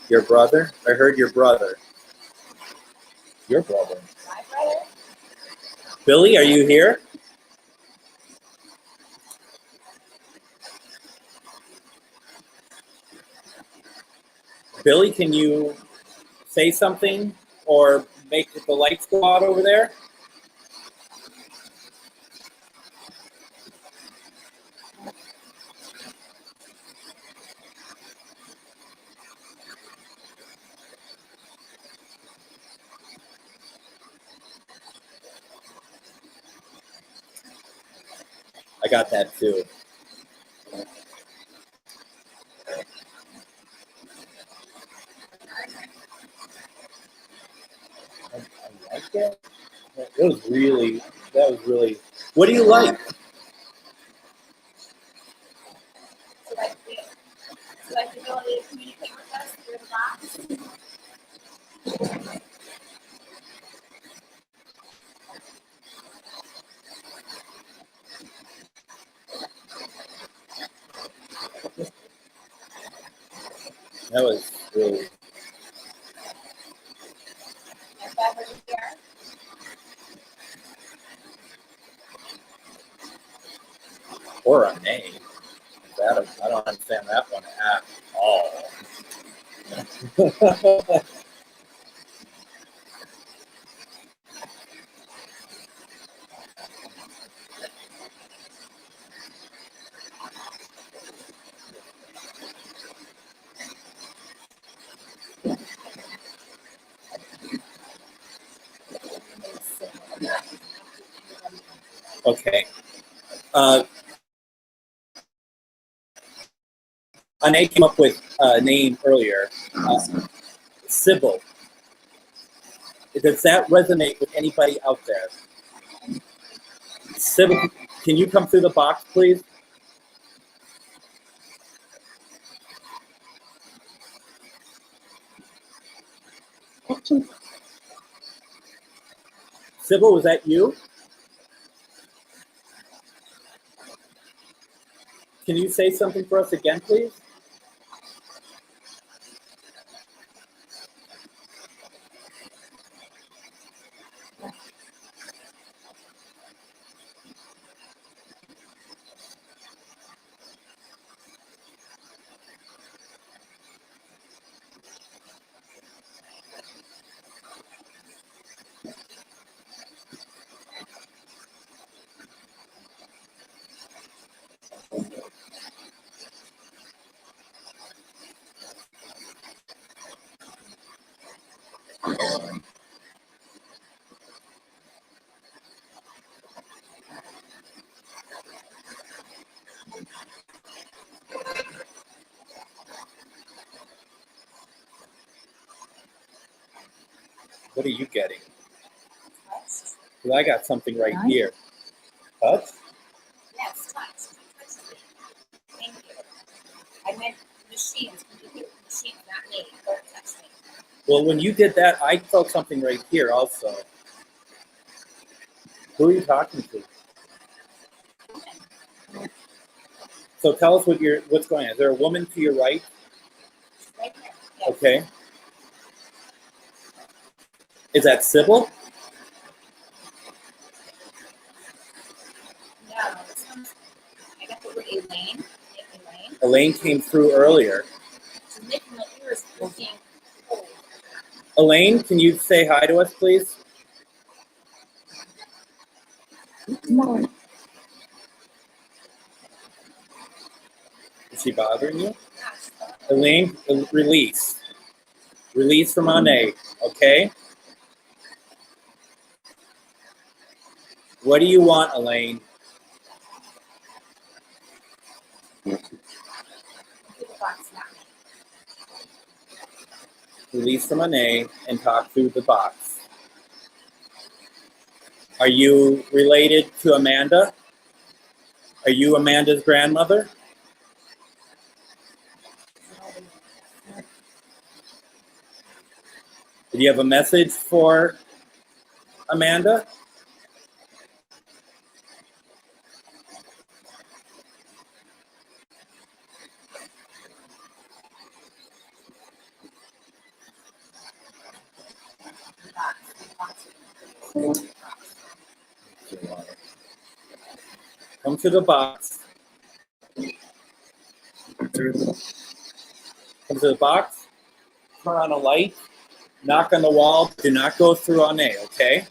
Your brother? I heard your brother. Your brother. My brother? Billy, are you here? Billy, can you say something or make the lights go out over there? I got that too. I like it. That was really. What do you like? So like the ability to communicate with us through the box. That was really. If I were here, Or a name. I don't understand that one at all. Okay. Ane came up with a name earlier. Sybil. Does that resonate with anybody out there? Sybil, can you come through the box, please? Sybil, was that you? Can you say something for us again, please? What are you getting? Because I got something right here. Touch? Yes, touch. Thank you. I meant machines, machines, not me. Don't touch me. Well, when you did that, I felt something right here also. Who are you talking to? So tell us what's going on. Is there a woman to your right? Right here. Yes. Okay. Is that Sybil? No, this one's, I got the word Elaine. Elaine. Elaine came through earlier. She's making my ears looking cold. Elaine, can you say hi to us, please? Come on. Is she bothering you? Elaine, release. Release from Ane, okay? What do you want, Elaine? Release from Ane and talk through the box. Are you related to Amanda? Are you Amanda's grandmother? Do you have a message for Amanda? Come to the box. Come to the box. Turn on a light. Knock on the wall. Do not go through Ane, okay?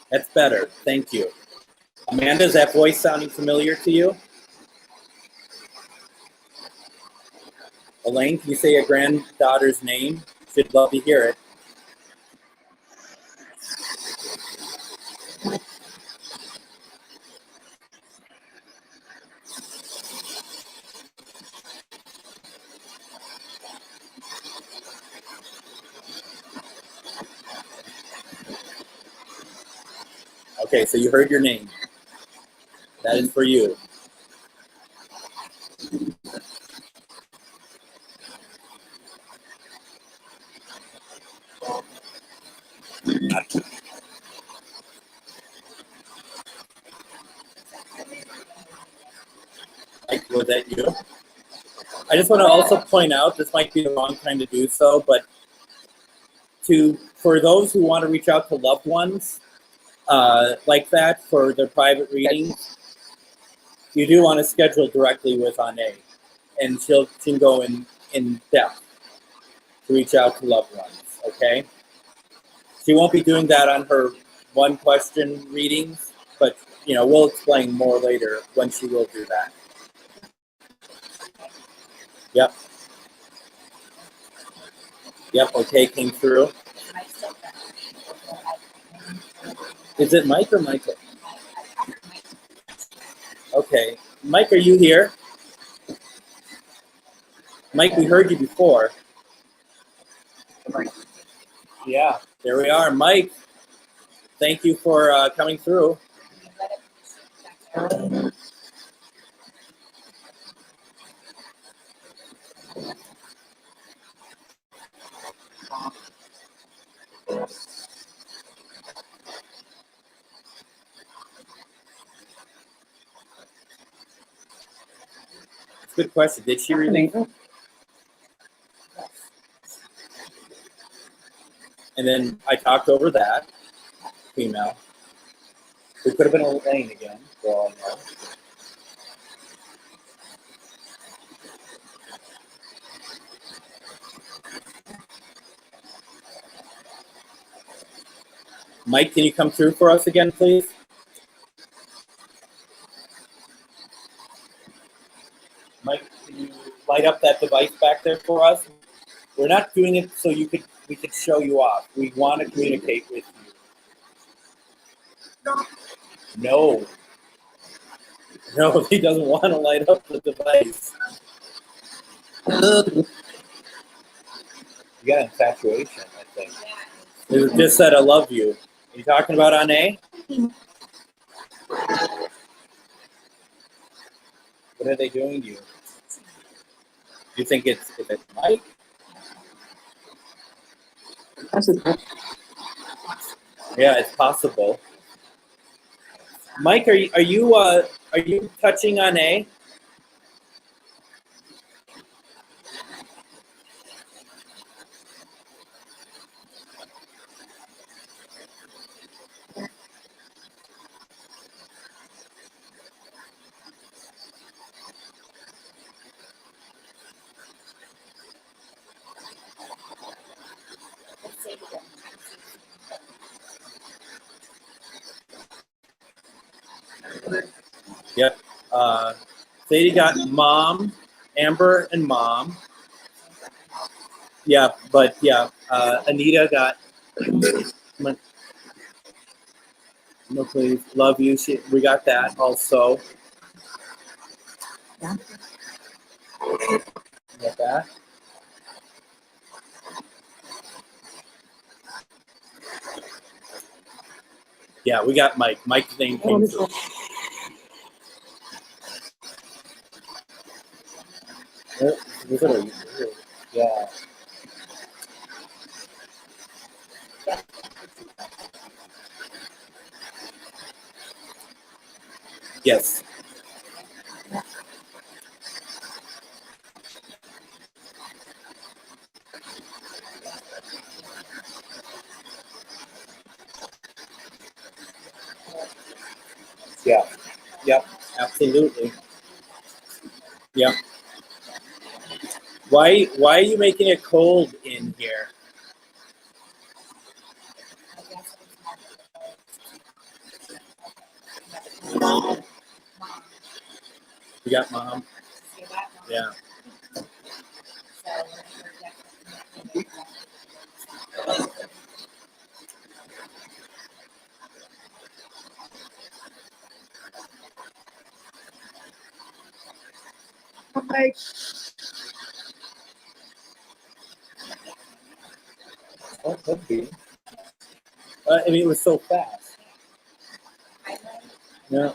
That's better. Thank you. Amanda, is that voice sounding familiar to you? Elaine, can you say your granddaughter's name? She'd love to hear it. Okay, so you heard your name. That is for you. Mike, was that you? I just want to also point out, this might be the wrong time to do so, but for those who want to reach out to loved ones like that for their private readings, you do want to schedule directly with Ane, and she can go in depth to reach out to loved ones, okay? She won't be doing that on her one question readings, but we'll explain more later when she will do that. Yep. Yep, okay, came through. Is it Mike or Michael? Okay. Mike, are you here? Mike, we heard you before. Yeah, there we are. Mike, thank you for coming through. Good question. Did she really? And then I talked over that female. We could have been Elaine again, for all I know. Mike, can you come through for us again, please? Mike, can you light up that device back there for us? We're not doing it so we could show you off. We want to communicate with you. No. No, he doesn't want to light up the device. You got infatuation, I think. It just said, I love you. Are you talking about Anne? What are they doing to you? Do you think it's Mike? Yeah, it's possible. Mike, are you touching Anne? Yep. Sadie got mom, Amber and mom. Yeah, but yeah, Anita got. No, please, love you. We got that also. Yeah. Got that. Yeah, we got Mike. Mike's name came through. Yeah. Yes. Yeah. Yep. Absolutely. Yep. Why are you making it cold in here? You got mom? Yeah. Okay. Oh, could be. I mean, it was so fast. Yeah.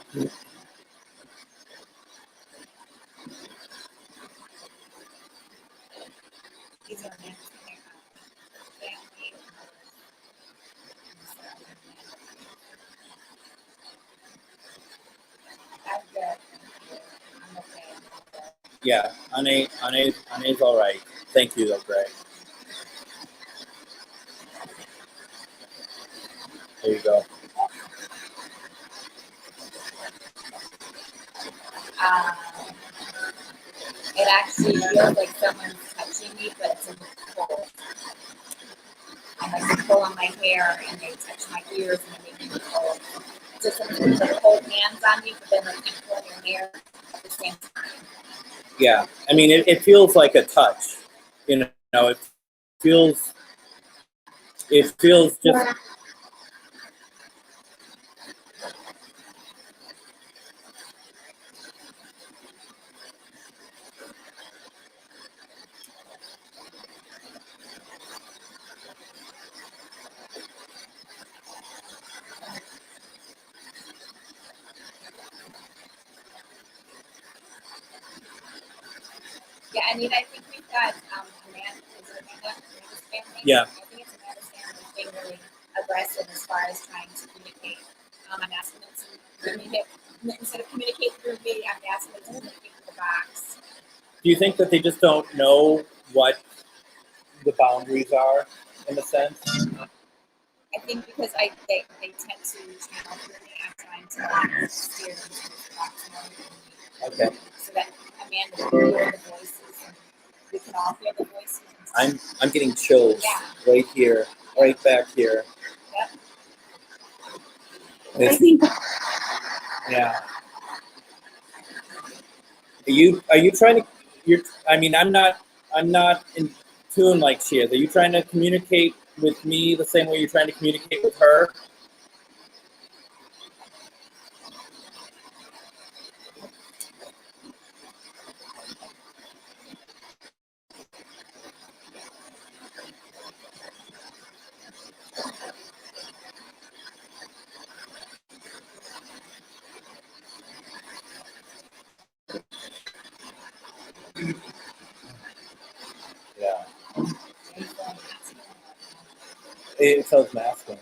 Yeah, Anne's all right. Thank you, though, Greg. There you go. It actually feels like someone's touching me, but it's in the cold. I like to pull on my hair and they touch my ears and they make me cold. Just sometimes they hold hands on me, but then they can pull your hair at the same time. Yeah, I mean, it feels like a touch. You know, it feels just. mean, I think we've got Amanda, is it Amanda's family? Yeah. I think it's Amanda's family being really aggressive as far as trying to communicate. I'm asking them to communicate, instead of communicate through me, I'm asking them to communicate through the box. Do you think that they just don't know what the boundaries are, in a sense? I think because they tend to channel through me, I'm trying to steer them to this box more. Okay. So that Amanda can hear the voices and we can all hear the voices. I'm getting chills right here, right back here. Yep. It's- yeah. Are you trying to? I mean, I'm not in tune like she is. Are you trying to communicate with me the same way you're trying to communicate with her? Yeah. It feels masculine.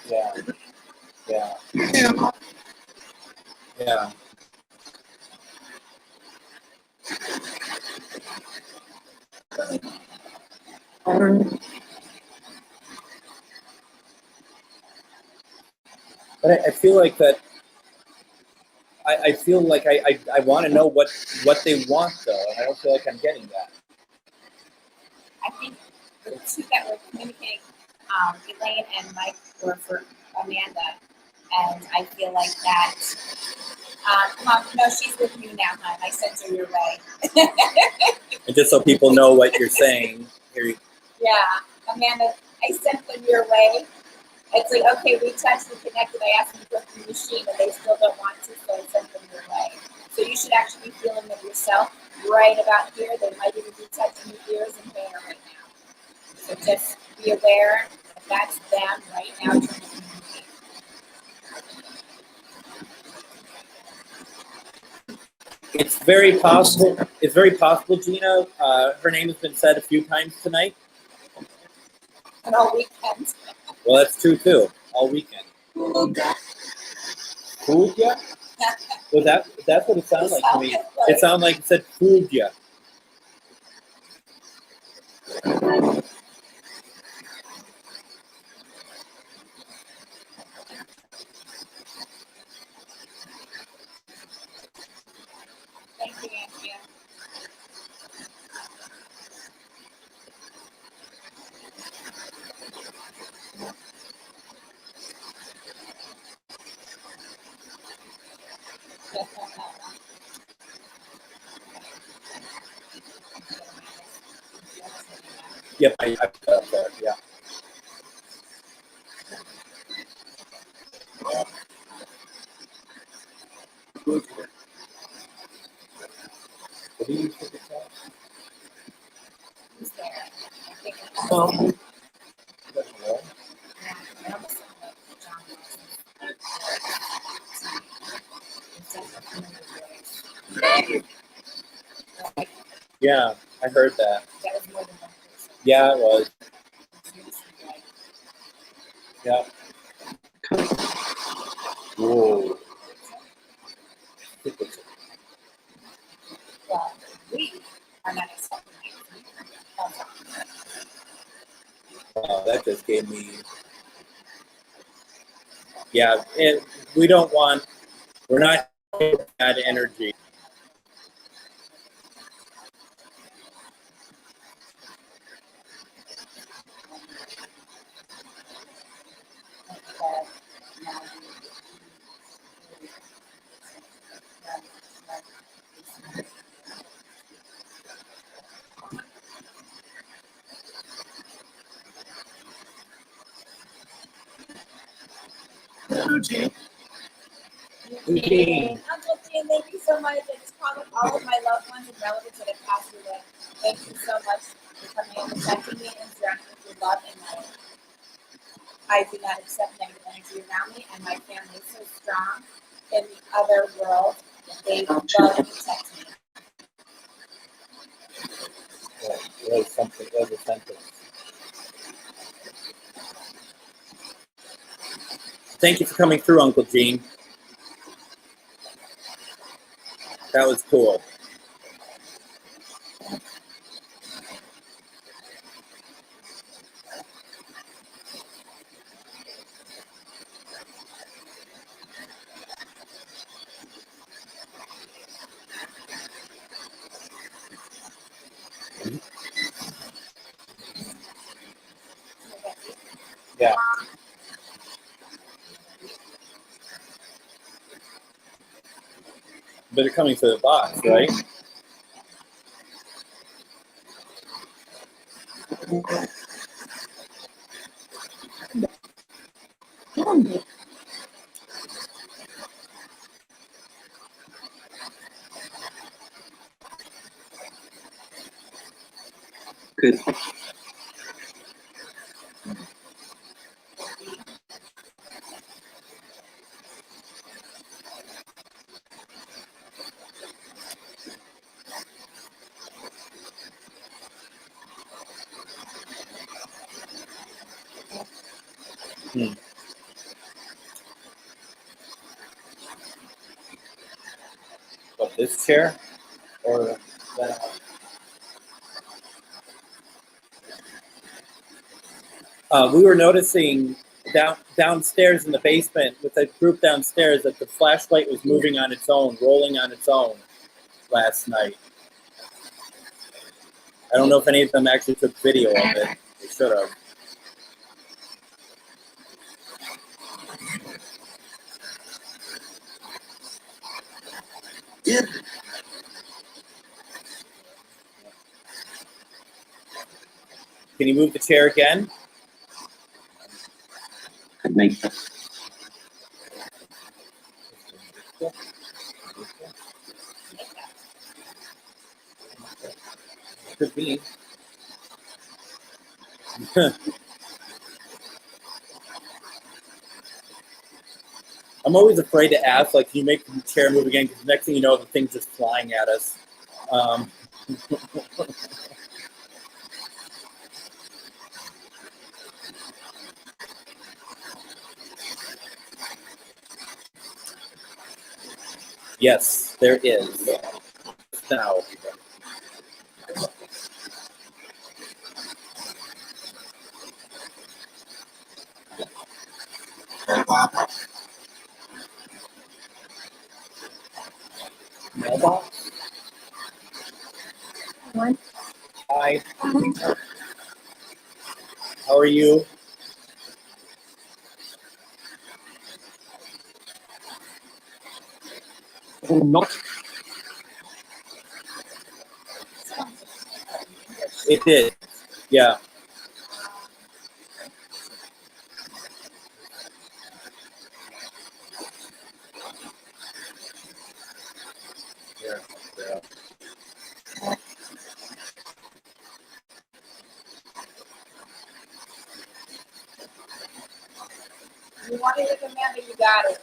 Yeah. Yeah. Yeah. But I feel like that. I feel like I want to know what they want though, and I don't feel like I'm getting that. I think the two that were communicating, Elaine and Mike, were for Amanda, and I feel like that. Mom, no, she's with you now, hon. I sent her your way. And just so people know what you're saying, here you. Yeah, Amanda, I sent them your way. It's like, okay, we touched, we connected. I asked them to go through the machine, but they still don't want to, so I sent them your way. So you should actually be feeling them yourself right about here. They might even be touching your ears and hair right now. So just be aware that that's them right now trying to communicate. It's very possible. It's very possible, Gina. Her name has been said a few times tonight. And all weekend. Well, that's true too. All weekend. Food, yeah. Well, that's what it sounded like to me. It sounded like it said food, yeah. Thank you, Andrea. Yep, I put that up there. Yeah. What do you think it's at? Who's there? I think it's I don't know. yeah, I almost sound like John Wilson. It's definitely familiar voice. Like, Yeah, I heard that. that was more than one person. Yeah, it was. Like, Yeah. Whoa. well, we are not expecting it. Wow, that just gave me. Yeah, we don't want. We're not bad energy. Eugene, Uncle Gene, thank you so much. I just called all of my loved ones and relatives that have passed away. Thank you so much for coming and protecting me and surrounding me with your love and light. I do not accept negative energy around me, and my family is so strong in the other world that they love and protect me. was something. It was a sentence. Thank you for coming through, Uncle Gene. That was cool. Yeah. But they're coming for the box, right? Good. What, this chair? Or that? We were noticing downstairs in the basement with the group downstairs that the flashlight was moving on its own, rolling on its own last night. I don't know if any of them actually took video of it. They should have. Yeah. Can you move the chair again? Could make that. Could be. I'm always afraid to ask, like, can you make the chair move again? Because next thing you know, the thing's just flying at us. Yes, there is. Now. Mailbox? Hi. How are you? Not. It did. Yeah. You wanted it, Amanda, you got it.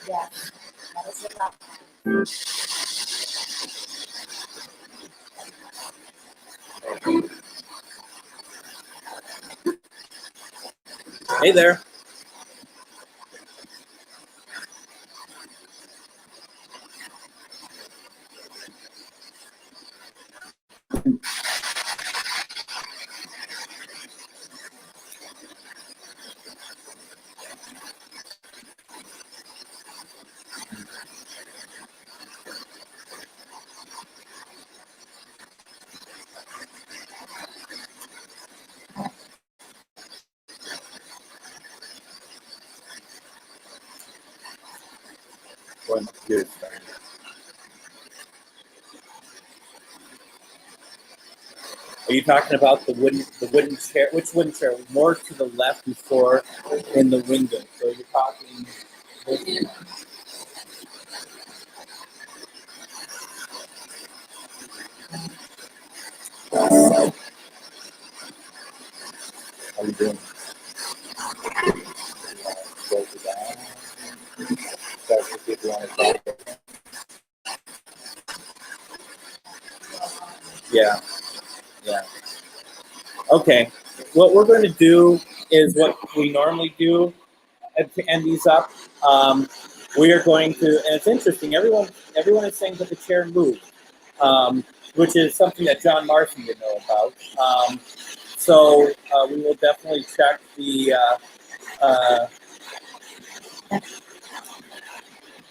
Yeah, that was the top. Hey there. Boy, my computer's starting. Are you talking about the wooden chair? Which wooden chair? More to the left before in the window. So you're talking this one. How you doing? Close it down. Start to see if you want to talk. Yeah. Yeah. Okay. What we're going to do is what we normally do to end these up. We are going to, and it's interesting. Everyone is saying that the chair moved, which is something that John Marston didn't know about. So we will definitely check the.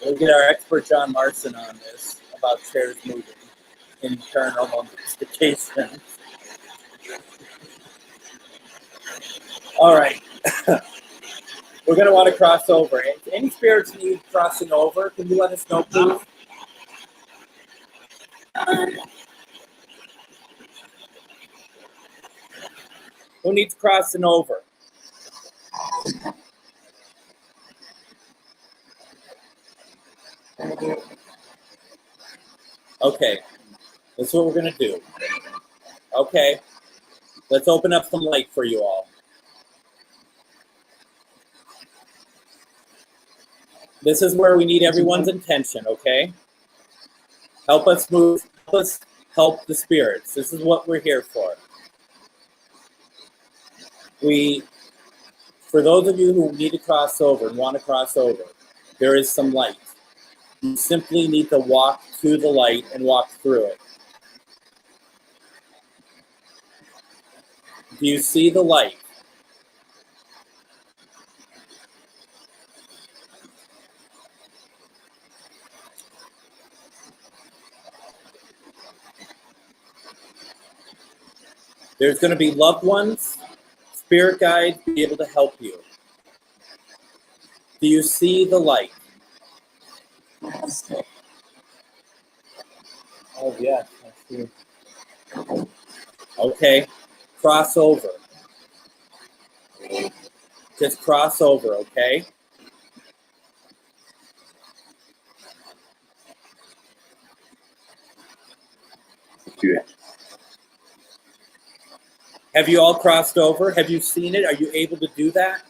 We'll get our expert John Marston on this about chairs moving in paranormal investigations. All right. We're going to want to cross over. If any spirits need crossing over, can you let us know, please? Who needs crossing over? Okay. That's what we're going to do. Okay. Let's open up some light for you all. This is where we need everyone's intention, okay? Help us move, help the spirits. This is what we're here for. For those of you who need to cross over and want to cross over, there is some light. You simply need to walk to the light and walk through it. Do you see the light? There's going to be loved ones, spirit guides, be able to help you. Do you see the light? Oh, yeah. I see. Okay. Cross over. Just cross over, okay? Yeah. Have you all crossed over? Have you seen it? Are you able to do that?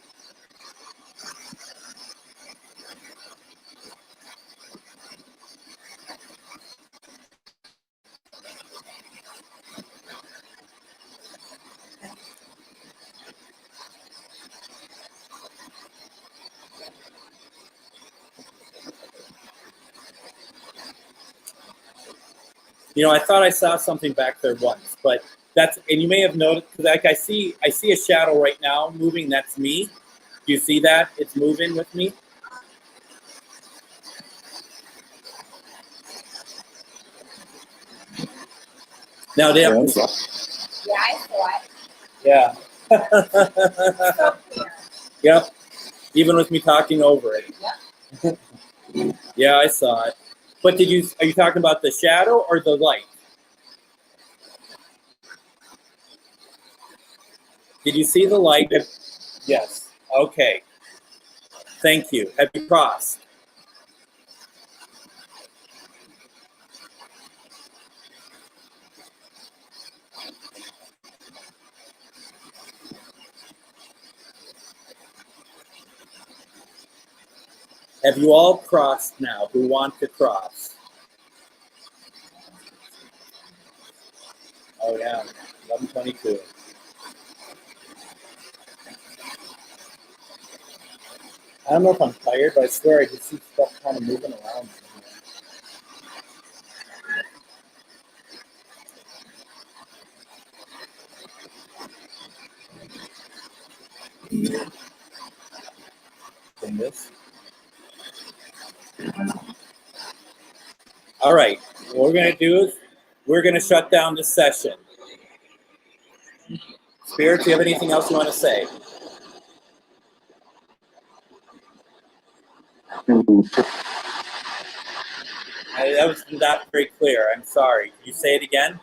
You know, I thought I saw something back there once, but and you may have noticed, like I see a shadow right now moving. That's me. Do you see that? It's moving with me. Now, Yeah, I saw it. yeah. So clear. Yep. Even with me talking over it. Yep. Yeah, I saw it. But are you talking about the shadow or the light? Did you see the light? Yes. Okay. Thank you. Have you crossed? Have you all crossed now who want to cross? Oh, yeah. 11:22. I don't know if I'm tired, but I swear I just see stuff kind of moving around. In this. All right. What we're going to do is we're going to shut down this session. Spirit, do you have anything else you want to say? That was not very clear. I'm sorry. Can you say it again?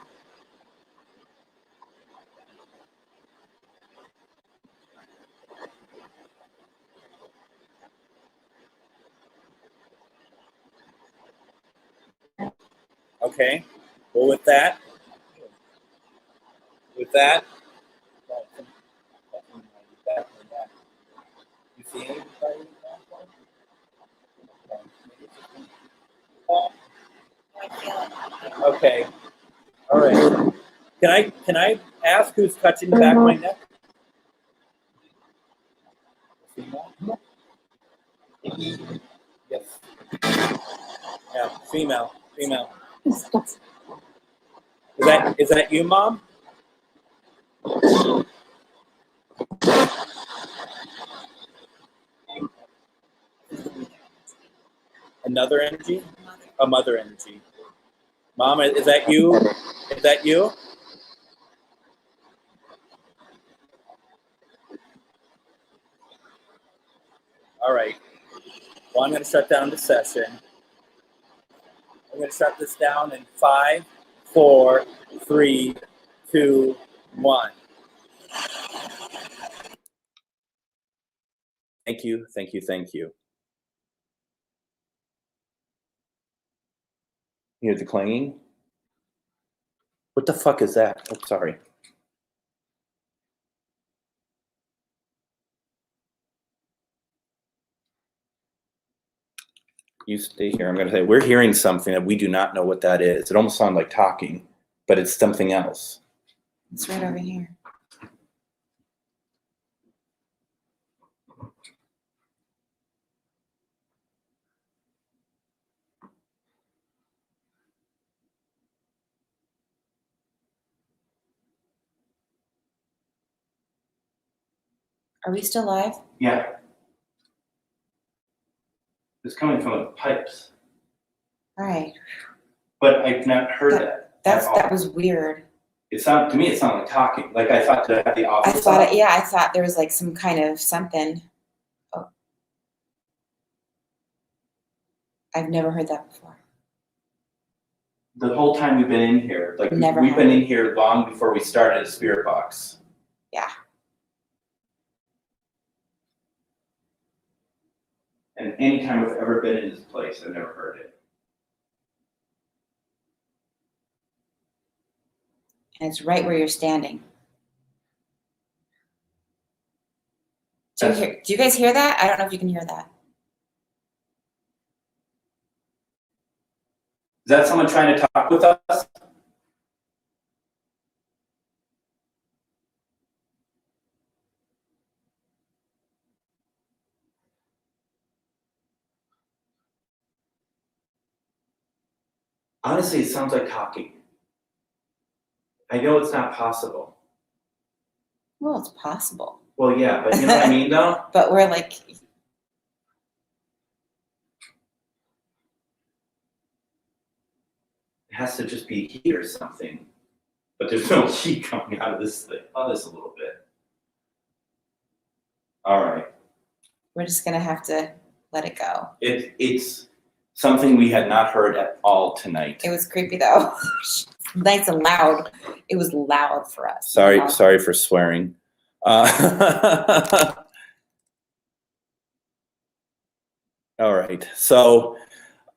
Okay. Well, with that, that? You see anybody? Okay. All right. Can I ask who's touching the back of my neck? Yes. Yeah, female. Is that you, Mom? Another energy? A mother energy. Mom, is that you? Is that you? All right. Well, I'm going to shut down the session. I'm going to shut this down in 5, 4, 3, 2, 1. Thank you. You hear the clanging? What the fuck is that? Oh, sorry. You stay here. I'm going to say, we're hearing something that we do not know what that is. It almost sounds like talking, but it's something else. It's right over here. Are we still live? Yeah. It's coming from the pipes. All right. But I've not heard that. That was weird. It sounded, to me, it sounded like talking. Like I thought that the office. I thought there was like some kind of something. Oh. I've never heard that before. The whole time we've been in here, like Never we've had. been in here long before we started a spirit box. Yeah. And anytime I've ever been in this place, I've never heard it. And it's right where you're standing. Do you guys hear that? I don't know if you can hear that. Is that someone trying to talk with us? Honestly, it sounds like talking. I know it's not possible. Well, it's possible. Well, yeah, but you know what I mean, though? But we're like, It has to just be heat or something. But there's no heat coming out of this thing. Oh, this a little bit. All right. we're just gonna have to let it go. It's something we had not heard at all tonight. It was creepy though. Nice and loud. It was loud for us. Sorry for swearing. All right, so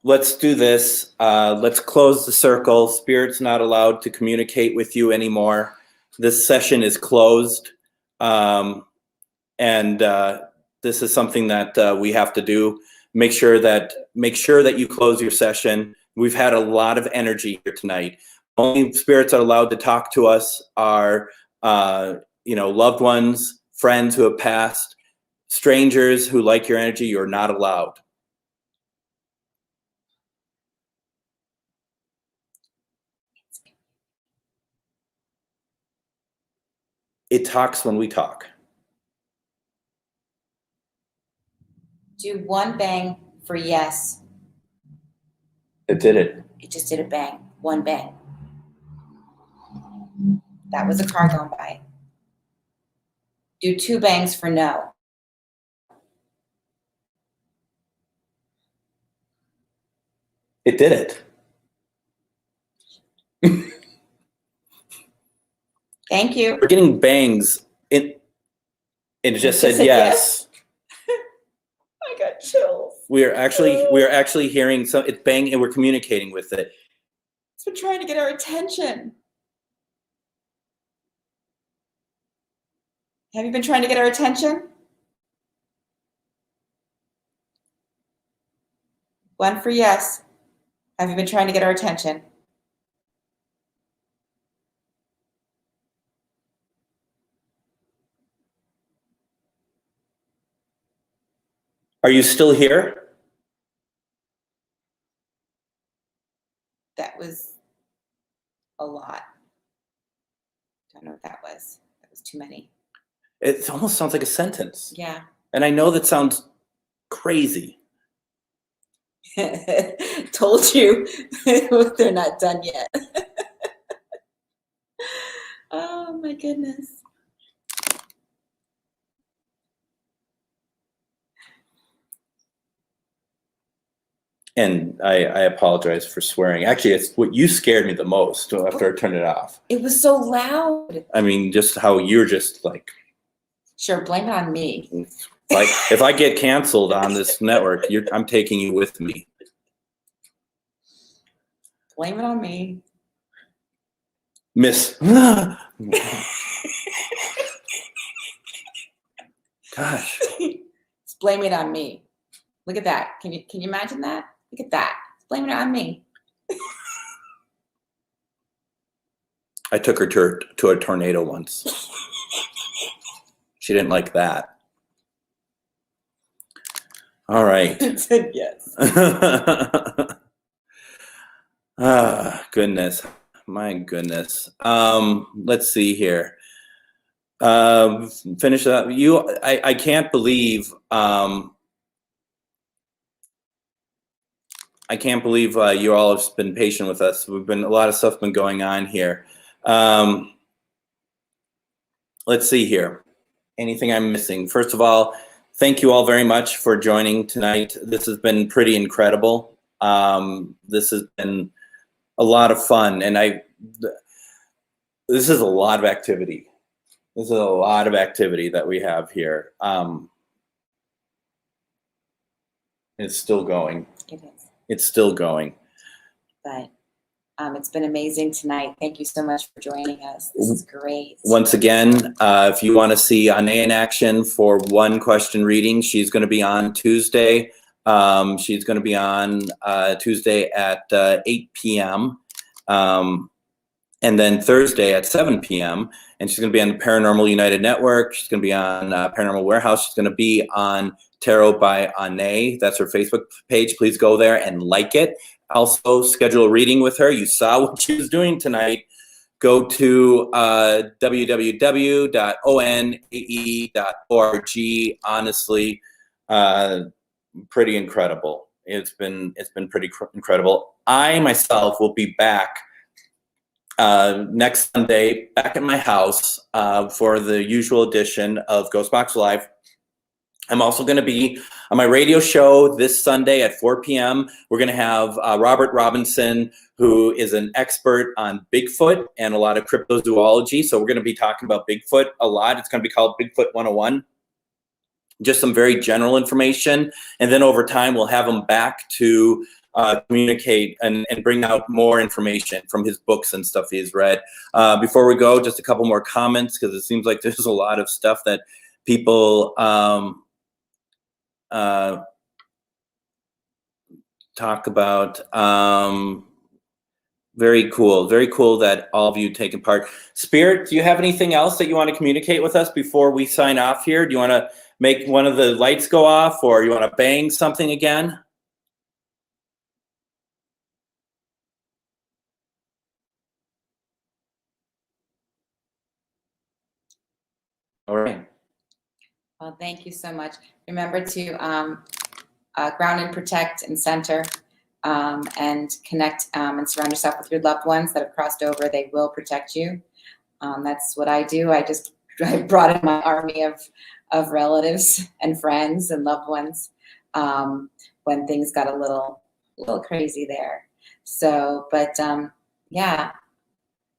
let's do this. Let's close the circle. Spirit's not allowed to communicate with you anymore. This session is closed. This is something that we have to do. Make sure that you close your session. We've had a lot of energy here tonight. Only spirits that are allowed to talk to us are, loved ones, friends who have passed, strangers who like your energy. You're not allowed. It talks when we talk. Do one bang for yes. It did it. It just did a bang. One bang. That was a car going by. Do 2 bangs for no. It did it. Thank you. We're getting bangs. It just said yes. I got chills. We are actually hearing it's bang, and we're communicating with it. It's been trying to get our attention. Have you been trying to get our attention? One for yes. Have you been trying to get our attention? Are you still here? That was a lot. Don't know what that was. That was too many. It almost sounds like a sentence. Yeah. And I know that sounds crazy. Told you they're not done yet. Oh my goodness. And I apologize for swearing. Actually, it's what you scared me the most after I turned it off. It was so loud. I mean, just how you're just like, Sure, blame it on me. like if I get canceled on this network, I'm taking you with me. Blame it on me. Miss. Gosh. Just blame it on me. Look at that. Can you imagine that? Look at that. Blame it on me. I took her to a tornado once. She didn't like that. All right. Said yes. Goodness. My goodness. Let's see here. Finish that. I can't believe you all have been patient with us. A lot of stuff been going on here. Let's see here. Anything I'm missing? First of all, thank you all very much for joining tonight. This has been pretty incredible. This has been a lot of fun, and this is a lot of activity. This is a lot of activity that we have here. It's still going. It is. It's still going. But it's been amazing tonight. Thank you so much for joining us. This is great. Once again, if you want to see Ane in action for one question reading, she's going to be on Tuesday. She's going to be on Tuesday at 8 p.m. And then Thursday at 7 p.m. And she's going to be on the Paranormal United Network. She's going to be on Paranormal Warehouse. She's going to be on Tarot by Ane. That's her Facebook page. Please go there and like it. Also, schedule a reading with her. You saw what she was doing tonight. Go to www.onae.org. Honestly, pretty incredible. It's been pretty incredible. I myself will be back next Sunday, back at my house for the usual edition of GhostBox Live. I'm also going to be on my radio show this Sunday at 4 p.m. We're going to have Robert Robinson, who is an expert on Bigfoot and a lot of cryptozoology. So we're going to be talking about Bigfoot a lot. It's going to be called Bigfoot 101. Just some very general information. And then over time, we'll have him back to communicate and bring out more information from his books and stuff he's read. Before we go, just a couple more comments, because it seems like there's a lot of stuff that people talk about. Very cool that all of you taken part. Spirit, do you have anything else that you want to communicate with us before we sign off here? Do you want to make one of the lights go off, or you want to bang something again? All right. Well, thank you so much. Remember to ground and protect and center and connect and surround yourself with your loved ones that have crossed over. They will protect you. That's what I do. I brought in my army of relatives and friends and loved ones when things got a little crazy there. So, but yeah,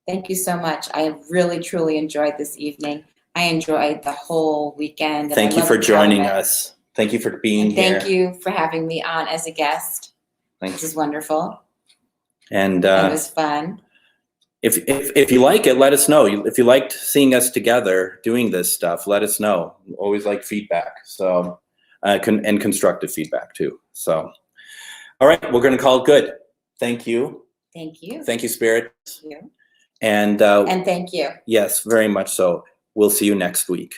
thank you so much. I really, truly enjoyed this evening. I enjoyed the whole weekend. And thank you for joining us. Thank you for being here. Thank you for having me on as a guest. Thanks. This is wonderful. And it was fun. if you like it, let us know. If you liked seeing us together doing this stuff, let us know. Always like feedback. So, and constructive feedback too. So, all right, we're going to call it good. Thank you. Thank you. Thank you, Spirit. Thank you. And And thank you. yes, very much so. We'll see you next week.